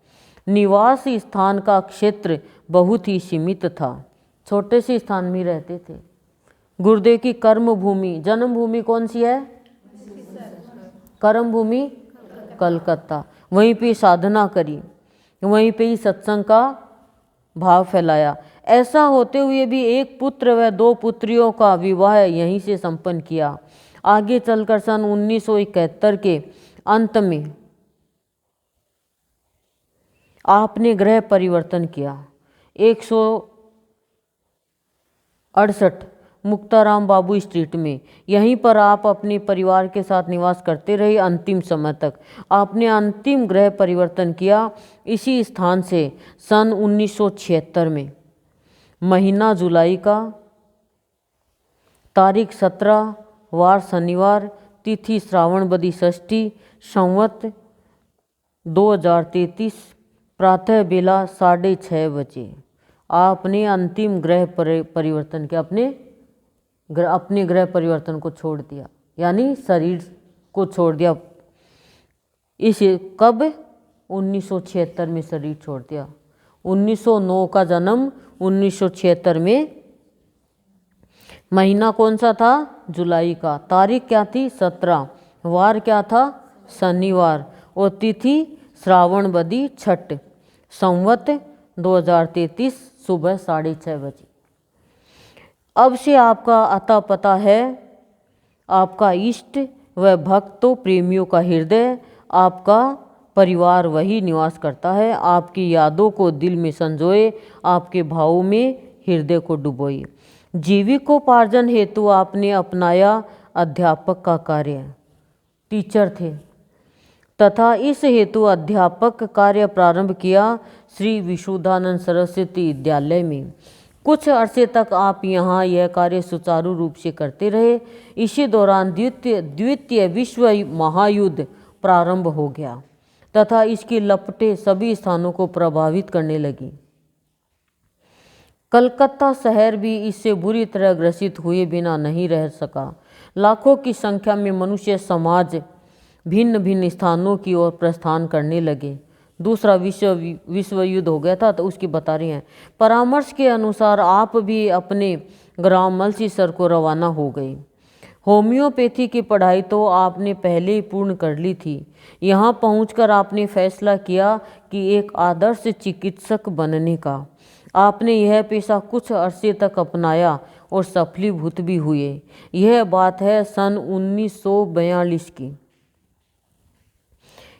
निवास स्थान का क्षेत्र बहुत ही सीमित था, छोटे से स्थान में रहते थे। गुरुदेव की कर्म भूमि, जन्म भूमि कौन सी है? कर्म भूमि कलकत्ता। वहीं पे साधना करी, वहीं पे ही सत्संग का भाव फैलाया। ऐसा होते हुए भी एक पुत्र व 2 पुत्रियों का विवाह यहीं से संपन्न किया। आगे चलकर सन 1971 के अंत में आपने गृह परिवर्तन किया। 168 मुक्ताराम बाबू स्ट्रीट में, यहीं पर आप अपने परिवार के साथ निवास करते रहे अंतिम समय तक। आपने अंतिम गृह परिवर्तन किया इसी स्थान से सन 1976 में। महीना जुलाई का, तारीख 17, वार शनिवार, तिथि श्रावण बदी षष्ठी, संवत 2033, प्रातः बेला 6:30 बजे आपने अंतिम गृह परिवर्तन किया। अपने गृह परिवर्तन को छोड़ दिया, यानी शरीर को छोड़ दिया। इस कब? 1976 में शरीर छोड़ दिया। 1909 का जन्म, 1976 में। महीना कौन सा था? जुलाई का। तारीख क्या थी? 17। वार क्या था? शनिवार। और तिथि श्रावण बदी छठ, संवत 2033, सुबह 6:30 बजे। अब से आपका अता पता है, आपका इष्ट व भक्तों प्रेमियों का हृदय, आपका परिवार वही निवास करता है। आपकी यादों को दिल में संजोए, आपके भावों में हृदय को डुबोए। जीविकोपार्जन हेतु आपने अपनाया अध्यापक का कार्य, टीचर थे, तथा इस हेतु अध्यापक कार्य प्रारंभ किया श्री विशुद्धानंद सरस्वती विद्यालय में। कुछ अरसे तक आप यहाँ यह कार्य सुचारू रूप से करते रहे। इसी दौरान द्वितीय विश्व महायुद्ध प्रारंभ हो गया तथा इसकी लपटें सभी स्थानों को प्रभावित करने लगी। कलकत्ता शहर भी इससे बुरी तरह ग्रसित हुए बिना नहीं रह सका। लाखों की संख्या में मनुष्य समाज भिन्न भिन्न स्थानों की ओर प्रस्थान करने लगे। दूसरा विश्व युद्ध हो गया था तो उसकी बता रही हैं। परामर्श के अनुसार आप भी अपने ग्राम मलसीसर को रवाना हो गए। होम्योपैथी की पढ़ाई तो आपने पहले ही पूर्ण कर ली थी। यहाँ पहुंचकर आपने फैसला किया कि एक आदर्श चिकित्सक बनने का। आपने यह पेशा कुछ अरसे तक अपनाया और सफलीभूत भी हुए। यह बात है सन 1942 की।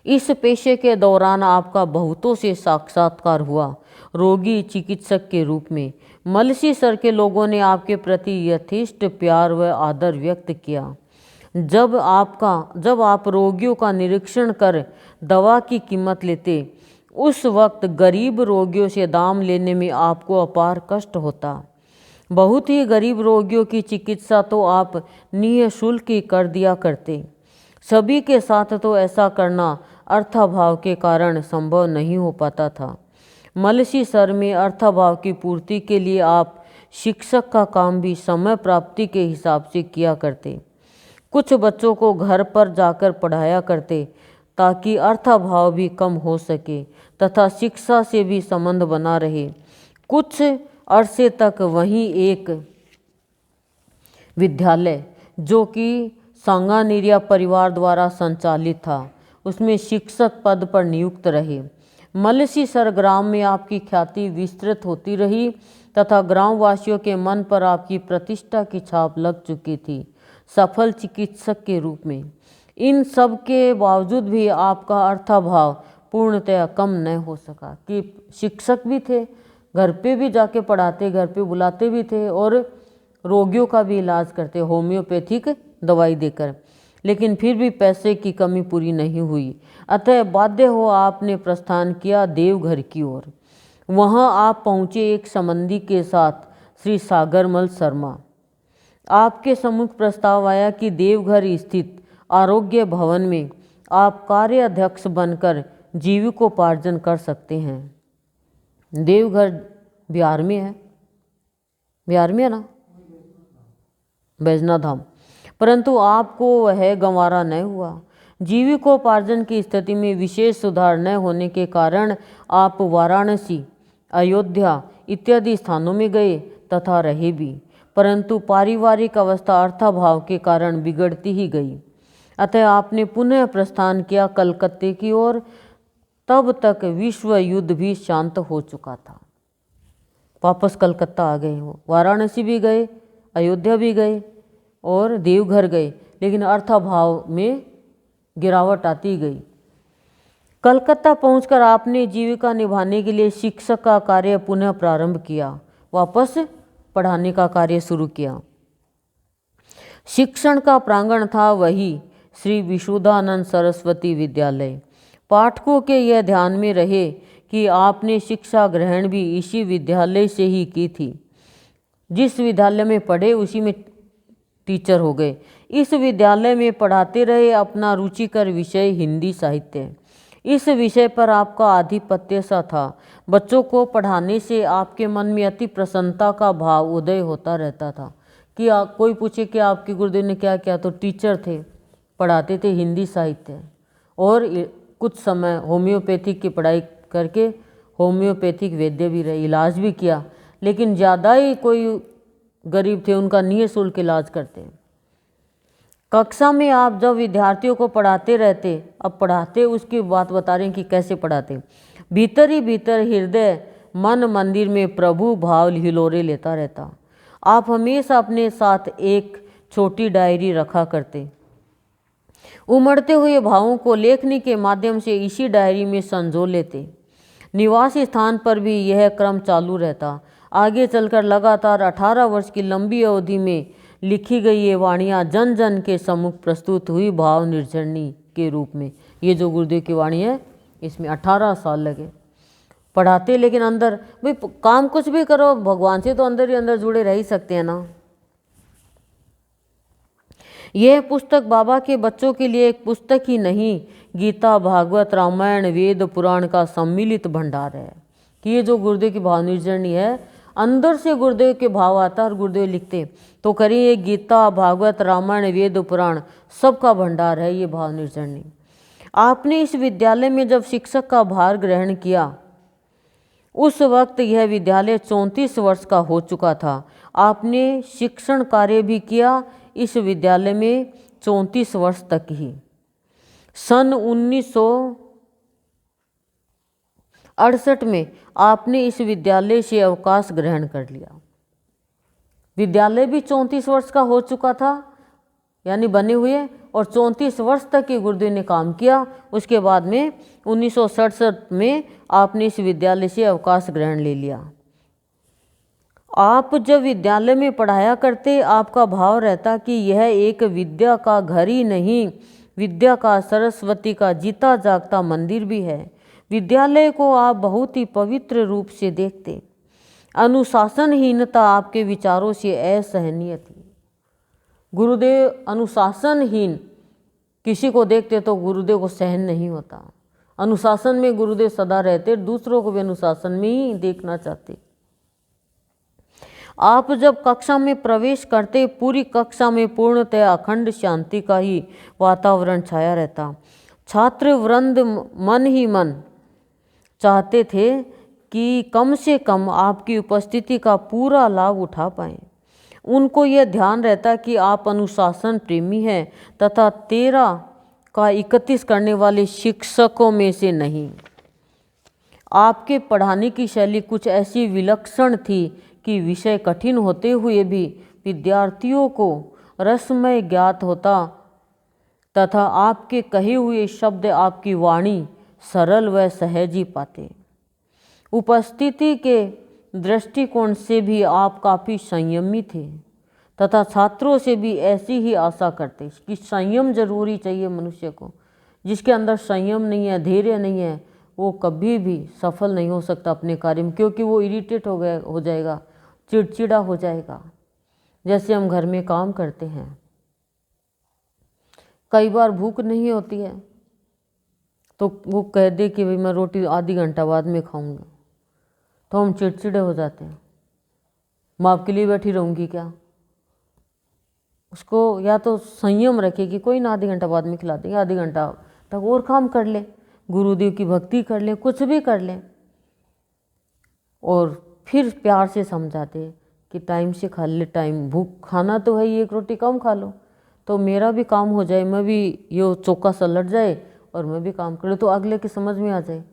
इस पेशे के दौरान आपका बहुतों से साक्षात्कार हुआ, रोगी चिकित्सक के रूप में। मलसीसर के लोगों ने आपके प्रति यथेष्ट प्यार व आदर व्यक्त किया। जब आप रोगियों का निरीक्षण कर दवा की कीमत लेते, उस वक्त गरीब रोगियों से दाम लेने में आपको अपार कष्ट होता। बहुत ही गरीब रोगियों की चिकित्सा तो आप निःशुल्क ही कर दिया करते। सभी के साथ तो ऐसा करना अर्थाभाव के कारण संभव नहीं हो पाता था। मलसीसर में अर्थाभाव की पूर्ति के लिए आप शिक्षक का काम भी समय प्राप्ति के हिसाब से किया करते। कुछ बच्चों को घर पर जाकर पढ़ाया करते ताकि अर्थाभाव भी कम हो सके तथा शिक्षा से भी संबंध बना रहे। कुछ अरसे तक वहीं एक विद्यालय जो कि सांगानेरिया परिवार द्वारा संचालित था, उसमें शिक्षक पद पर नियुक्त रहे। मलसीसर ग्राम में आपकी ख्याति विस्तृत होती रही तथा ग्रामवासियों के मन पर आपकी प्रतिष्ठा की छाप लग चुकी थी, सफल चिकित्सक के रूप में। इन सब के बावजूद भी आपका अर्थाभाव पूर्णतः कम न हो सका कि शिक्षक भी थे, घर पे भी जाके पढ़ाते, घर पे बुलाते भी थे और रोगियों का भी इलाज करते होम्योपैथिक दवाई देकर। लेकिन फिर भी पैसे की कमी पूरी नहीं हुई। अतः बाध्य हो आपने प्रस्थान किया देवघर की ओर। वहाँ आप पहुँचे एक संबंधी के साथ, श्री सागरमल शर्मा। आपके सम्मुख प्रस्ताव आया कि देवघर स्थित आरोग्य भवन में आप कार्याध्यक्ष बनकर जीविकोपार्जन कर सकते हैं। देवघर बिहार में है, बिहार में है ना, बैजनाथ धाम। परंतु आपको वह गंवारा न हुआ। जीविकोपार्जन की स्थिति में विशेष सुधार न होने के कारण आप वाराणसी, अयोध्या इत्यादि स्थानों में गए तथा रहे भी, परंतु पारिवारिक अवस्था अर्थाभाव के कारण बिगड़ती ही गई। अतः आपने पुनः प्रस्थान किया कलकत्ते की ओर। तब तक विश्व युद्ध भी शांत हो चुका था। वापस कलकत्ता आ गए हो, वाराणसी भी गए, अयोध्या भी गए और देवघर गए, लेकिन अर्थाभाव में गिरावट आती गई। कलकत्ता पहुंचकर आपने जीविका निभाने के लिए शिक्षक का कार्य पुनः प्रारंभ किया, वापस पढ़ाने का कार्य शुरू किया। शिक्षण का प्रांगण था वही श्री विशुद्धानंद सरस्वती विद्यालय। पाठकों के यह ध्यान में रहे कि आपने शिक्षा ग्रहण भी इसी विद्यालय से ही की थी। जिस विद्यालय में पढ़े उसी में टीचर हो गए। इस विद्यालय में पढ़ाते रहे। अपना रुचिकर विषय हिंदी साहित्य, इस विषय पर आपका आधिपत्य सा था। बच्चों को पढ़ाने से आपके मन में अति प्रसन्नता का भाव उदय होता रहता था कि कोई पूछे कि आपके गुरुदेव ने क्या किया, तो टीचर थे, पढ़ाते थे हिंदी साहित्य। और कुछ समय होम्योपैथिक की पढ़ाई करके होम्योपैथिक वैद्य भी रहे, इलाज भी किया। लेकिन ज़्यादा ही कोई गरीब थे उनका निःशुल्क इलाज करते। कक्षा में आप जब विद्यार्थियों को पढ़ाते रहते, अब पढ़ाते उसकी बात बता रहे हैं कि कैसे पढ़ाते। भीतर ही भीतर हृदय मन मंदिर में प्रभु भाव हिलोरे लेता रहता। आप हमेशा अपने साथ एक छोटी डायरी रखा करते। उमड़ते हुए भावों को लेखनी के माध्यम से इसी डायरी में संजो लेते। निवास स्थान पर भी यह क्रम चालू रहता। आगे चलकर लगातार 18 वर्ष की लंबी अवधि में लिखी गई ये वाणियाँ जन जन के सम्मुख प्रस्तुत हुई भाव निर्झरणी के रूप में। ये जो गुरुदेव की वाणी है इसमें 18 साल लगे पढ़ाते, लेकिन अंदर भाई काम कुछ भी करो भगवान से तो अंदर ही अंदर जुड़े रह ही सकते हैं ना। यह पुस्तक बाबा के बच्चों के लिए एक पुस्तक ही नहीं, गीता, भागवत, रामायण, वेद, पुराण का सम्मिलित भंडार है। कि ये जो गुरुदेव की भाव निर्जरणी है, अंदर से गुरुदेव के भाव आता और गुरुदेव लिखते तो करिए। ये गीता, भागवत, रामायण, वेद, पुराण सबका भंडार है ये भाव निर्जरणी। आपने इस विद्यालय में जब शिक्षक का भार ग्रहण किया उस वक्त यह विद्यालय 34 वर्ष का हो चुका था। आपने शिक्षण कार्य भी किया इस विद्यालय में 34 वर्ष तक ही। सन 1968 में आपने इस विद्यालय से अवकाश ग्रहण कर लिया। विद्यालय भी 34 वर्ष का हो चुका था यानी बने हुए, और 34 वर्ष तक ही गुरुदेव ने काम किया। उसके बाद में 1967 में आपने इस विद्यालय से अवकाश ग्रहण ले लिया। आप जब विद्यालय में पढ़ाया करते आपका भाव रहता कि यह एक विद्या का घर ही नहीं, विद्या का, सरस्वती का जीता जागता मंदिर भी है। विद्यालय को आप बहुत ही पवित्र रूप से देखते। अनुशासनहीनता आपके विचारों से असहनीय थी। गुरुदेव अनुशासनहीन किसी को देखते तो गुरुदेव को सहन नहीं होता। अनुशासन में गुरुदेव सदा रहते, दूसरों को भी अनुशासन में ही देखना चाहते। आप जब कक्षा में प्रवेश करते पूरी कक्षा में पूर्णतः अखंड शांति का ही वातावरण छाया रहता। छात्र वृंद मन ही मन चाहते थे कि कम से कम आपकी उपस्थिति का पूरा लाभ उठा पाएं। उनको यह ध्यान रहता कि आप अनुशासन प्रेमी हैं तथा 13 का 31 करने वाले शिक्षकों में से नहीं। आपके पढ़ाने की शैली कुछ ऐसी विलक्षण थी कि विषय कठिन होते हुए भी विद्यार्थियों को रसमय ज्ञात होता तथा आपके कहे हुए शब्द, आपकी वाणी सरल व सहज ही पाते। उपस्थिति के दृष्टिकोण से भी आप काफ़ी संयमी थे तथा छात्रों से भी ऐसी ही आशा करते कि संयम जरूरी चाहिए मनुष्य को। जिसके अंदर संयम नहीं है, धैर्य नहीं है, वो कभी भी सफल नहीं हो सकता अपने कार्य में, क्योंकि वो इरिटेट हो जाएगा, चिड़चिड़ा हो जाएगा। जैसे हम घर में काम करते हैं, कई बार भूख नहीं होती है तो वो कह दे कि भाई मैं रोटी आधी घंटा बाद में खाऊंगा, तो हम चिड़चिड़े हो जाते हैं। मैं आपके लिए बैठी रहूँगी क्या? उसको या तो संयम रखे कि कोई ना आधी घंटा बाद में खिला देंगे, आधी घंटा तक और काम कर ले, गुरुदेव की भक्ति कर ले, कुछ भी कर ले, और फिर प्यार से समझा दे कि टाइम से खा ले, टाइम भूख खाना तो है, एक रोटी कम खा लो तो मेरा भी काम हो जाए, मैं भी ये चौका सा लट जाए और मैं भी काम कर लूँ, तो अगले की समझ में आ जाए।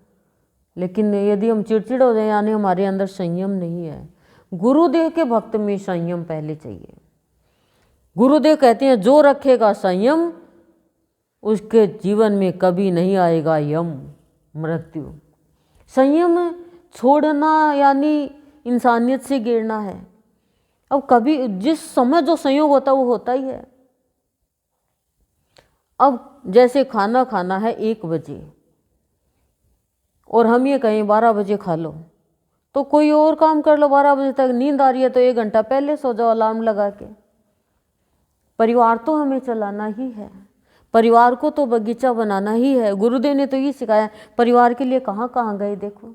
लेकिन यदि हम चिड़चिड़ हो जाए, यानी हमारे अंदर संयम नहीं है। गुरुदेव के भक्त में संयम पहले चाहिए। गुरुदेव कहते हैं जो रखेगा संयम उसके जीवन में कभी नहीं आएगा यम, मृत्यु। संयम छोड़ना यानी इंसानियत से गिरना है। अब कभी जिस समय जो संयोग होता है वो होता ही है। अब जैसे खाना खाना है 1 बजे और हम ये कहें 12 बजे खा लो, तो कोई और काम कर लो 12 बजे तक। नींद आ रही है तो 1 घंटा पहले सो जाओ अलार्म लगा के। परिवार तो हमें चलाना ही है, परिवार को तो बगीचा बनाना ही है। गुरुदेव ने तो ये सिखाया, परिवार के लिए कहाँ कहाँ गए देखो।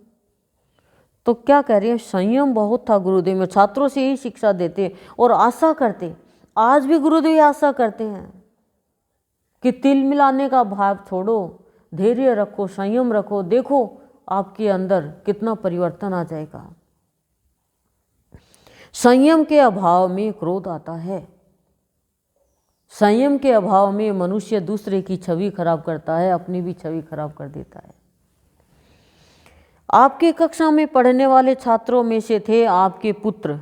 तो क्या कह रहे हैं, संयम बहुत था गुरुदेव में। छात्रों से यही शिक्षा देते और आशा करते, आज भी गुरुदेव आशा करते हैं कि तिल मिलाने का भाव छोड़ो, धैर्य रखो, संयम रखो, देखो आपके अंदर कितना परिवर्तन आ जाएगा। संयम के अभाव में क्रोध आता है। संयम के अभाव में मनुष्य दूसरे की छवि खराब करता है, अपनी भी छवि खराब कर देता है। आपके कक्षा में पढ़ने वाले छात्रों में से थे आपके पुत्र।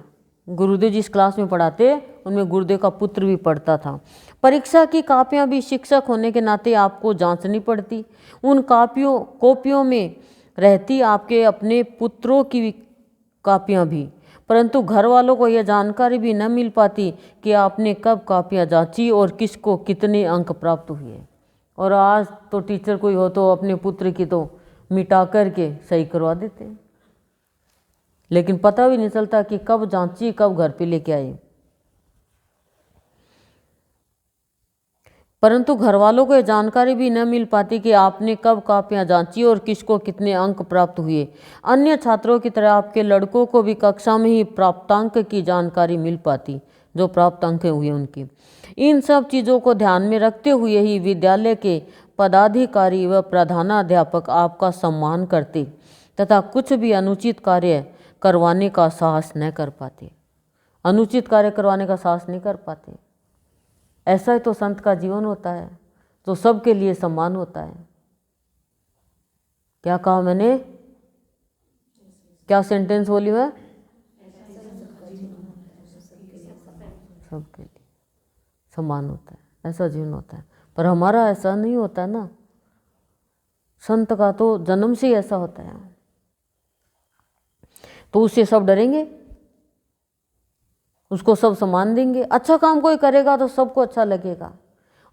गुरुदेव जिस क्लास में पढ़ाते उनमें गुरुदेव का पुत्र भी पढ़ता था। परीक्षा की कापियां भी शिक्षक होने के नाते आपको जांचनी पड़ती। उन कॉपियों में रहती आपके अपने पुत्रों की कापियां भी, परंतु घर वालों को यह जानकारी भी न मिल पाती कि आपने कब कापियां जांची और किसको कितने अंक प्राप्त हुए। और आज तो टीचर कोई हो तो अपने पुत्र की तो मिटा करके सही करवा देते, लेकिन पता भी नहीं चलता कि कब जांची, कब घर पे लेके आई। परंतु घर वालों को यह जानकारी भी न मिल पाती कि आपने कब कापियां जांची और किसको कितने अंक प्राप्त हुए। अन्य छात्रों की तरह आपके लड़कों को भी कक्षा में ही प्राप्तांक की जानकारी मिल पाती, जो प्राप्त अंक हुए उनकी। इन सब चीज़ों को ध्यान में रखते हुए ही विद्यालय के पदाधिकारी व प्रधानाध्यापक आपका सम्मान करते तथा कुछ भी अनुचित कार्य करवाने का साहस न कर पाते। अनुचित कार्य करवाने का साहस नहीं कर पाते। ऐसा ही तो संत का जीवन होता है, तो सबके लिए सम्मान होता है। क्या कहा मैंने, क्या सेंटेंस बोली मैं? सबके लिए सम्मान होता है, ऐसा जीवन होता है। पर हमारा ऐसा नहीं होता ना। संत का तो जन्म से ही ऐसा होता है, तो उससे सब डरेंगे, उसको सब सम्मान देंगे। अच्छा काम कोई करेगा तो सबको अच्छा लगेगा,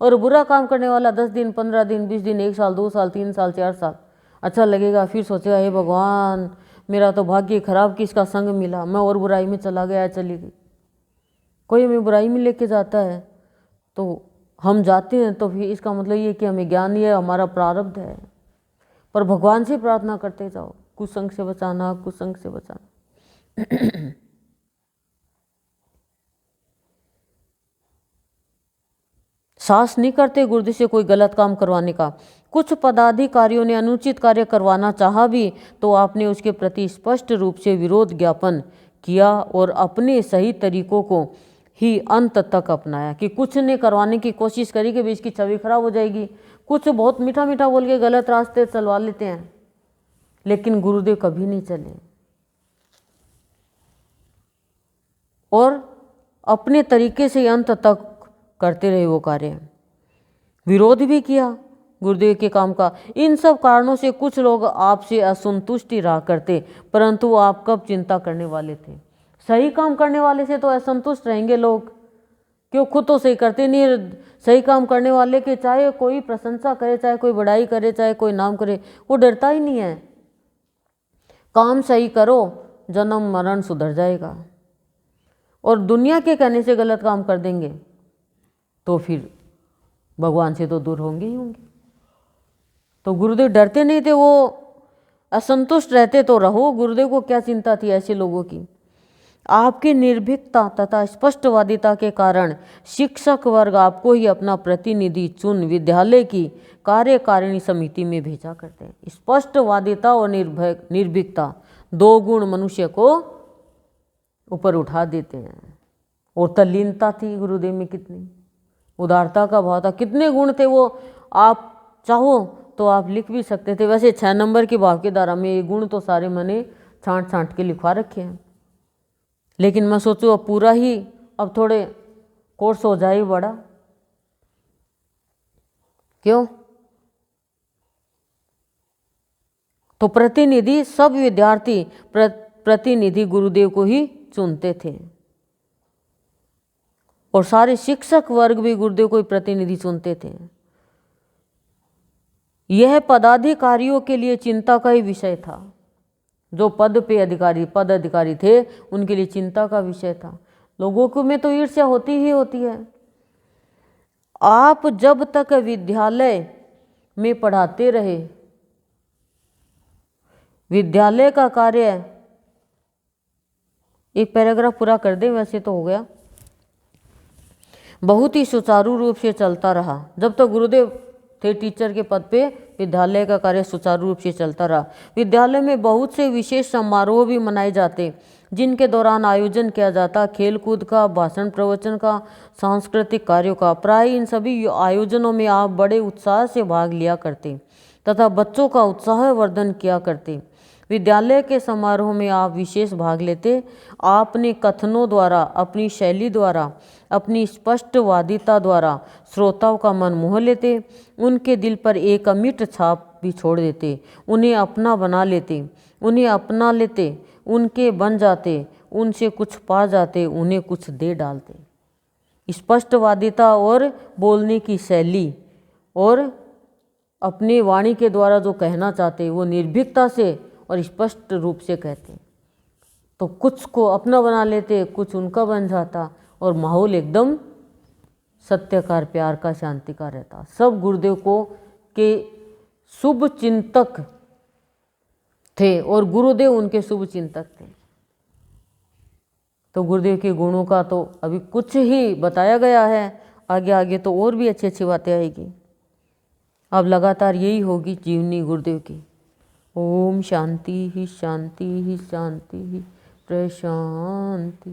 और बुरा काम करने वाला 10 दिन 15 दिन 20 दिन 1 साल 2 साल 3 साल 4 साल अच्छा लगेगा, फिर सोचेगा हे भगवान मेरा तो भाग्य खराब, किसका संग मिला, मैं और बुराई में चला गया, चली गई। कोई हमें बुराई में लेके जाता है तो हम जाते हैं, तो फिर इसका मतलब ये कि हमें ज्ञान ही है, हमारा प्रारब्ध है। पर भगवान से प्रार्थना करते जाओ, कुसंग से बचाना, कुसंग से बचाना। साहस नहीं करते गुरुदेव से कोई गलत काम करवाने का। कुछ पदाधिकारियों ने अनुचित कार्य करवाना चाहा भी तो आपने उसके प्रति स्पष्ट रूप से विरोध ज्ञापन किया और अपने सही तरीकों को ही अंत तक अपनाया। कि कुछ ने करवाने की कोशिश करी कि भी इसकी छवि खराब हो जाएगी, कुछ बहुत मीठा मीठा बोल के गलत रास्ते चलवा लेते हैं, लेकिन गुरुदेव कभी नहीं चले और अपने तरीके से अंत तक करते रहे वो कार्य। विरोध भी किया गुरुदेव के काम का। इन सब कारणों से कुछ लोग आपसे असंतुष्ट ही रहा करते, परंतु आप कब चिंता करने वाले थे। सही काम करने वाले से तो असंतुष्ट रहेंगे लोग, क्यों? खुद तो सही करते नहीं है। सही काम करने वाले के चाहे कोई प्रशंसा करे, चाहे कोई बड़ाई करे, चाहे कोई नाम करे, वो डरता ही नहीं है। काम सही करो, जन्म मरण सुधर जाएगा। और दुनिया के कहने से गलत काम कर देंगे तो फिर भगवान से तो दूर होंगे ही होंगे। तो गुरुदेव डरते नहीं थे, वो असंतुष्ट रहते तो रहो, गुरुदेव को क्या चिंता थी ऐसे लोगों की। आपकी निर्भीकता तथा स्पष्टवादिता के कारण शिक्षक वर्ग आपको ही अपना प्रतिनिधि चुन विद्यालय की कार्यकारिणी समिति में भेजा करते हैं। स्पष्टवादिता और निर्भीकता 2 गुण मनुष्य को ऊपर उठा देते हैं। और तल्लीनता थी गुरुदेव में, कितनी उदारता का भाव था, कितने गुण थे वो आप चाहो तो आप लिख भी सकते थे। वैसे 6 नंबर की भाव की धारा में ये गुण तो सारे मैंने छांट छांट के लिखवा रखे हैं, लेकिन मैं सोचूं अब पूरा ही, अब थोड़े कोर्स हो जाए बड़ा, क्यों? तो प्रतिनिधि सब विद्यार्थी प्रतिनिधि गुरुदेव को ही चुनते थे, और सारे शिक्षक वर्ग भी गुरुदेव को ही प्रतिनिधि चुनते थे। यह पदाधिकारियों के लिए चिंता का ही विषय था। जो पद अधिकारी थे उनके लिए चिंता का विषय था। लोगों को में तो ईर्ष्या होती ही होती है। आप जब तक विद्यालय में पढ़ाते रहे, विद्यालय का कार्य, एक पैराग्राफ पूरा कर दें, वैसे तो हो गया, बहुत ही सुचारू रूप से चलता रहा। जब तक गुरुदेव थे टीचर के पद पे, विद्यालय का कार्य सुचारू रूप से चलता रहा। विद्यालय में बहुत से विशेष समारोह भी मनाए जाते, जिनके दौरान आयोजन किया जाता खेलकूद का, भाषण प्रवचन का, सांस्कृतिक कार्यों का। प्राय इन सभी आयोजनों में आप बड़े उत्साह से भाग लिया करते तथा बच्चों का उत्साहवर्धन किया करते। विद्यालय के समारोह में आप विशेष भाग लेते। आपने कथनों द्वारा, अपनी शैली द्वारा, अपनी स्पष्टवादिता द्वारा श्रोताओं का मन मोह लेते, उनके दिल पर एक अमिट छाप भी छोड़ देते, उन्हें अपना बना लेते, उन्हें अपना लेते, उनके बन जाते, उनसे कुछ पा जाते, उन्हें कुछ दे डालते। स्पष्टवादिता और बोलने की शैली और अपनी वाणी के द्वारा जो कहना चाहते वो निर्भीकता से और स्पष्ट रूप से कहते, तो कुछ को अपना बना लेते, कुछ उनका बन जाता, और माहौल एकदम सत्यकार, प्यार का, शांति का रहता। सब गुरुदेव को के शुभ चिंतक थे और गुरुदेव उनके शुभ चिंतक थे। तो गुरुदेव के गुणों का तो अभी कुछ ही बताया गया है, आगे आगे तो और भी अच्छी अच्छी बातें आएगी। अब लगातार यही होगी जीवनी गुरुदेव की। ओम शांति ही शांति ही शांति ही प्रशांति।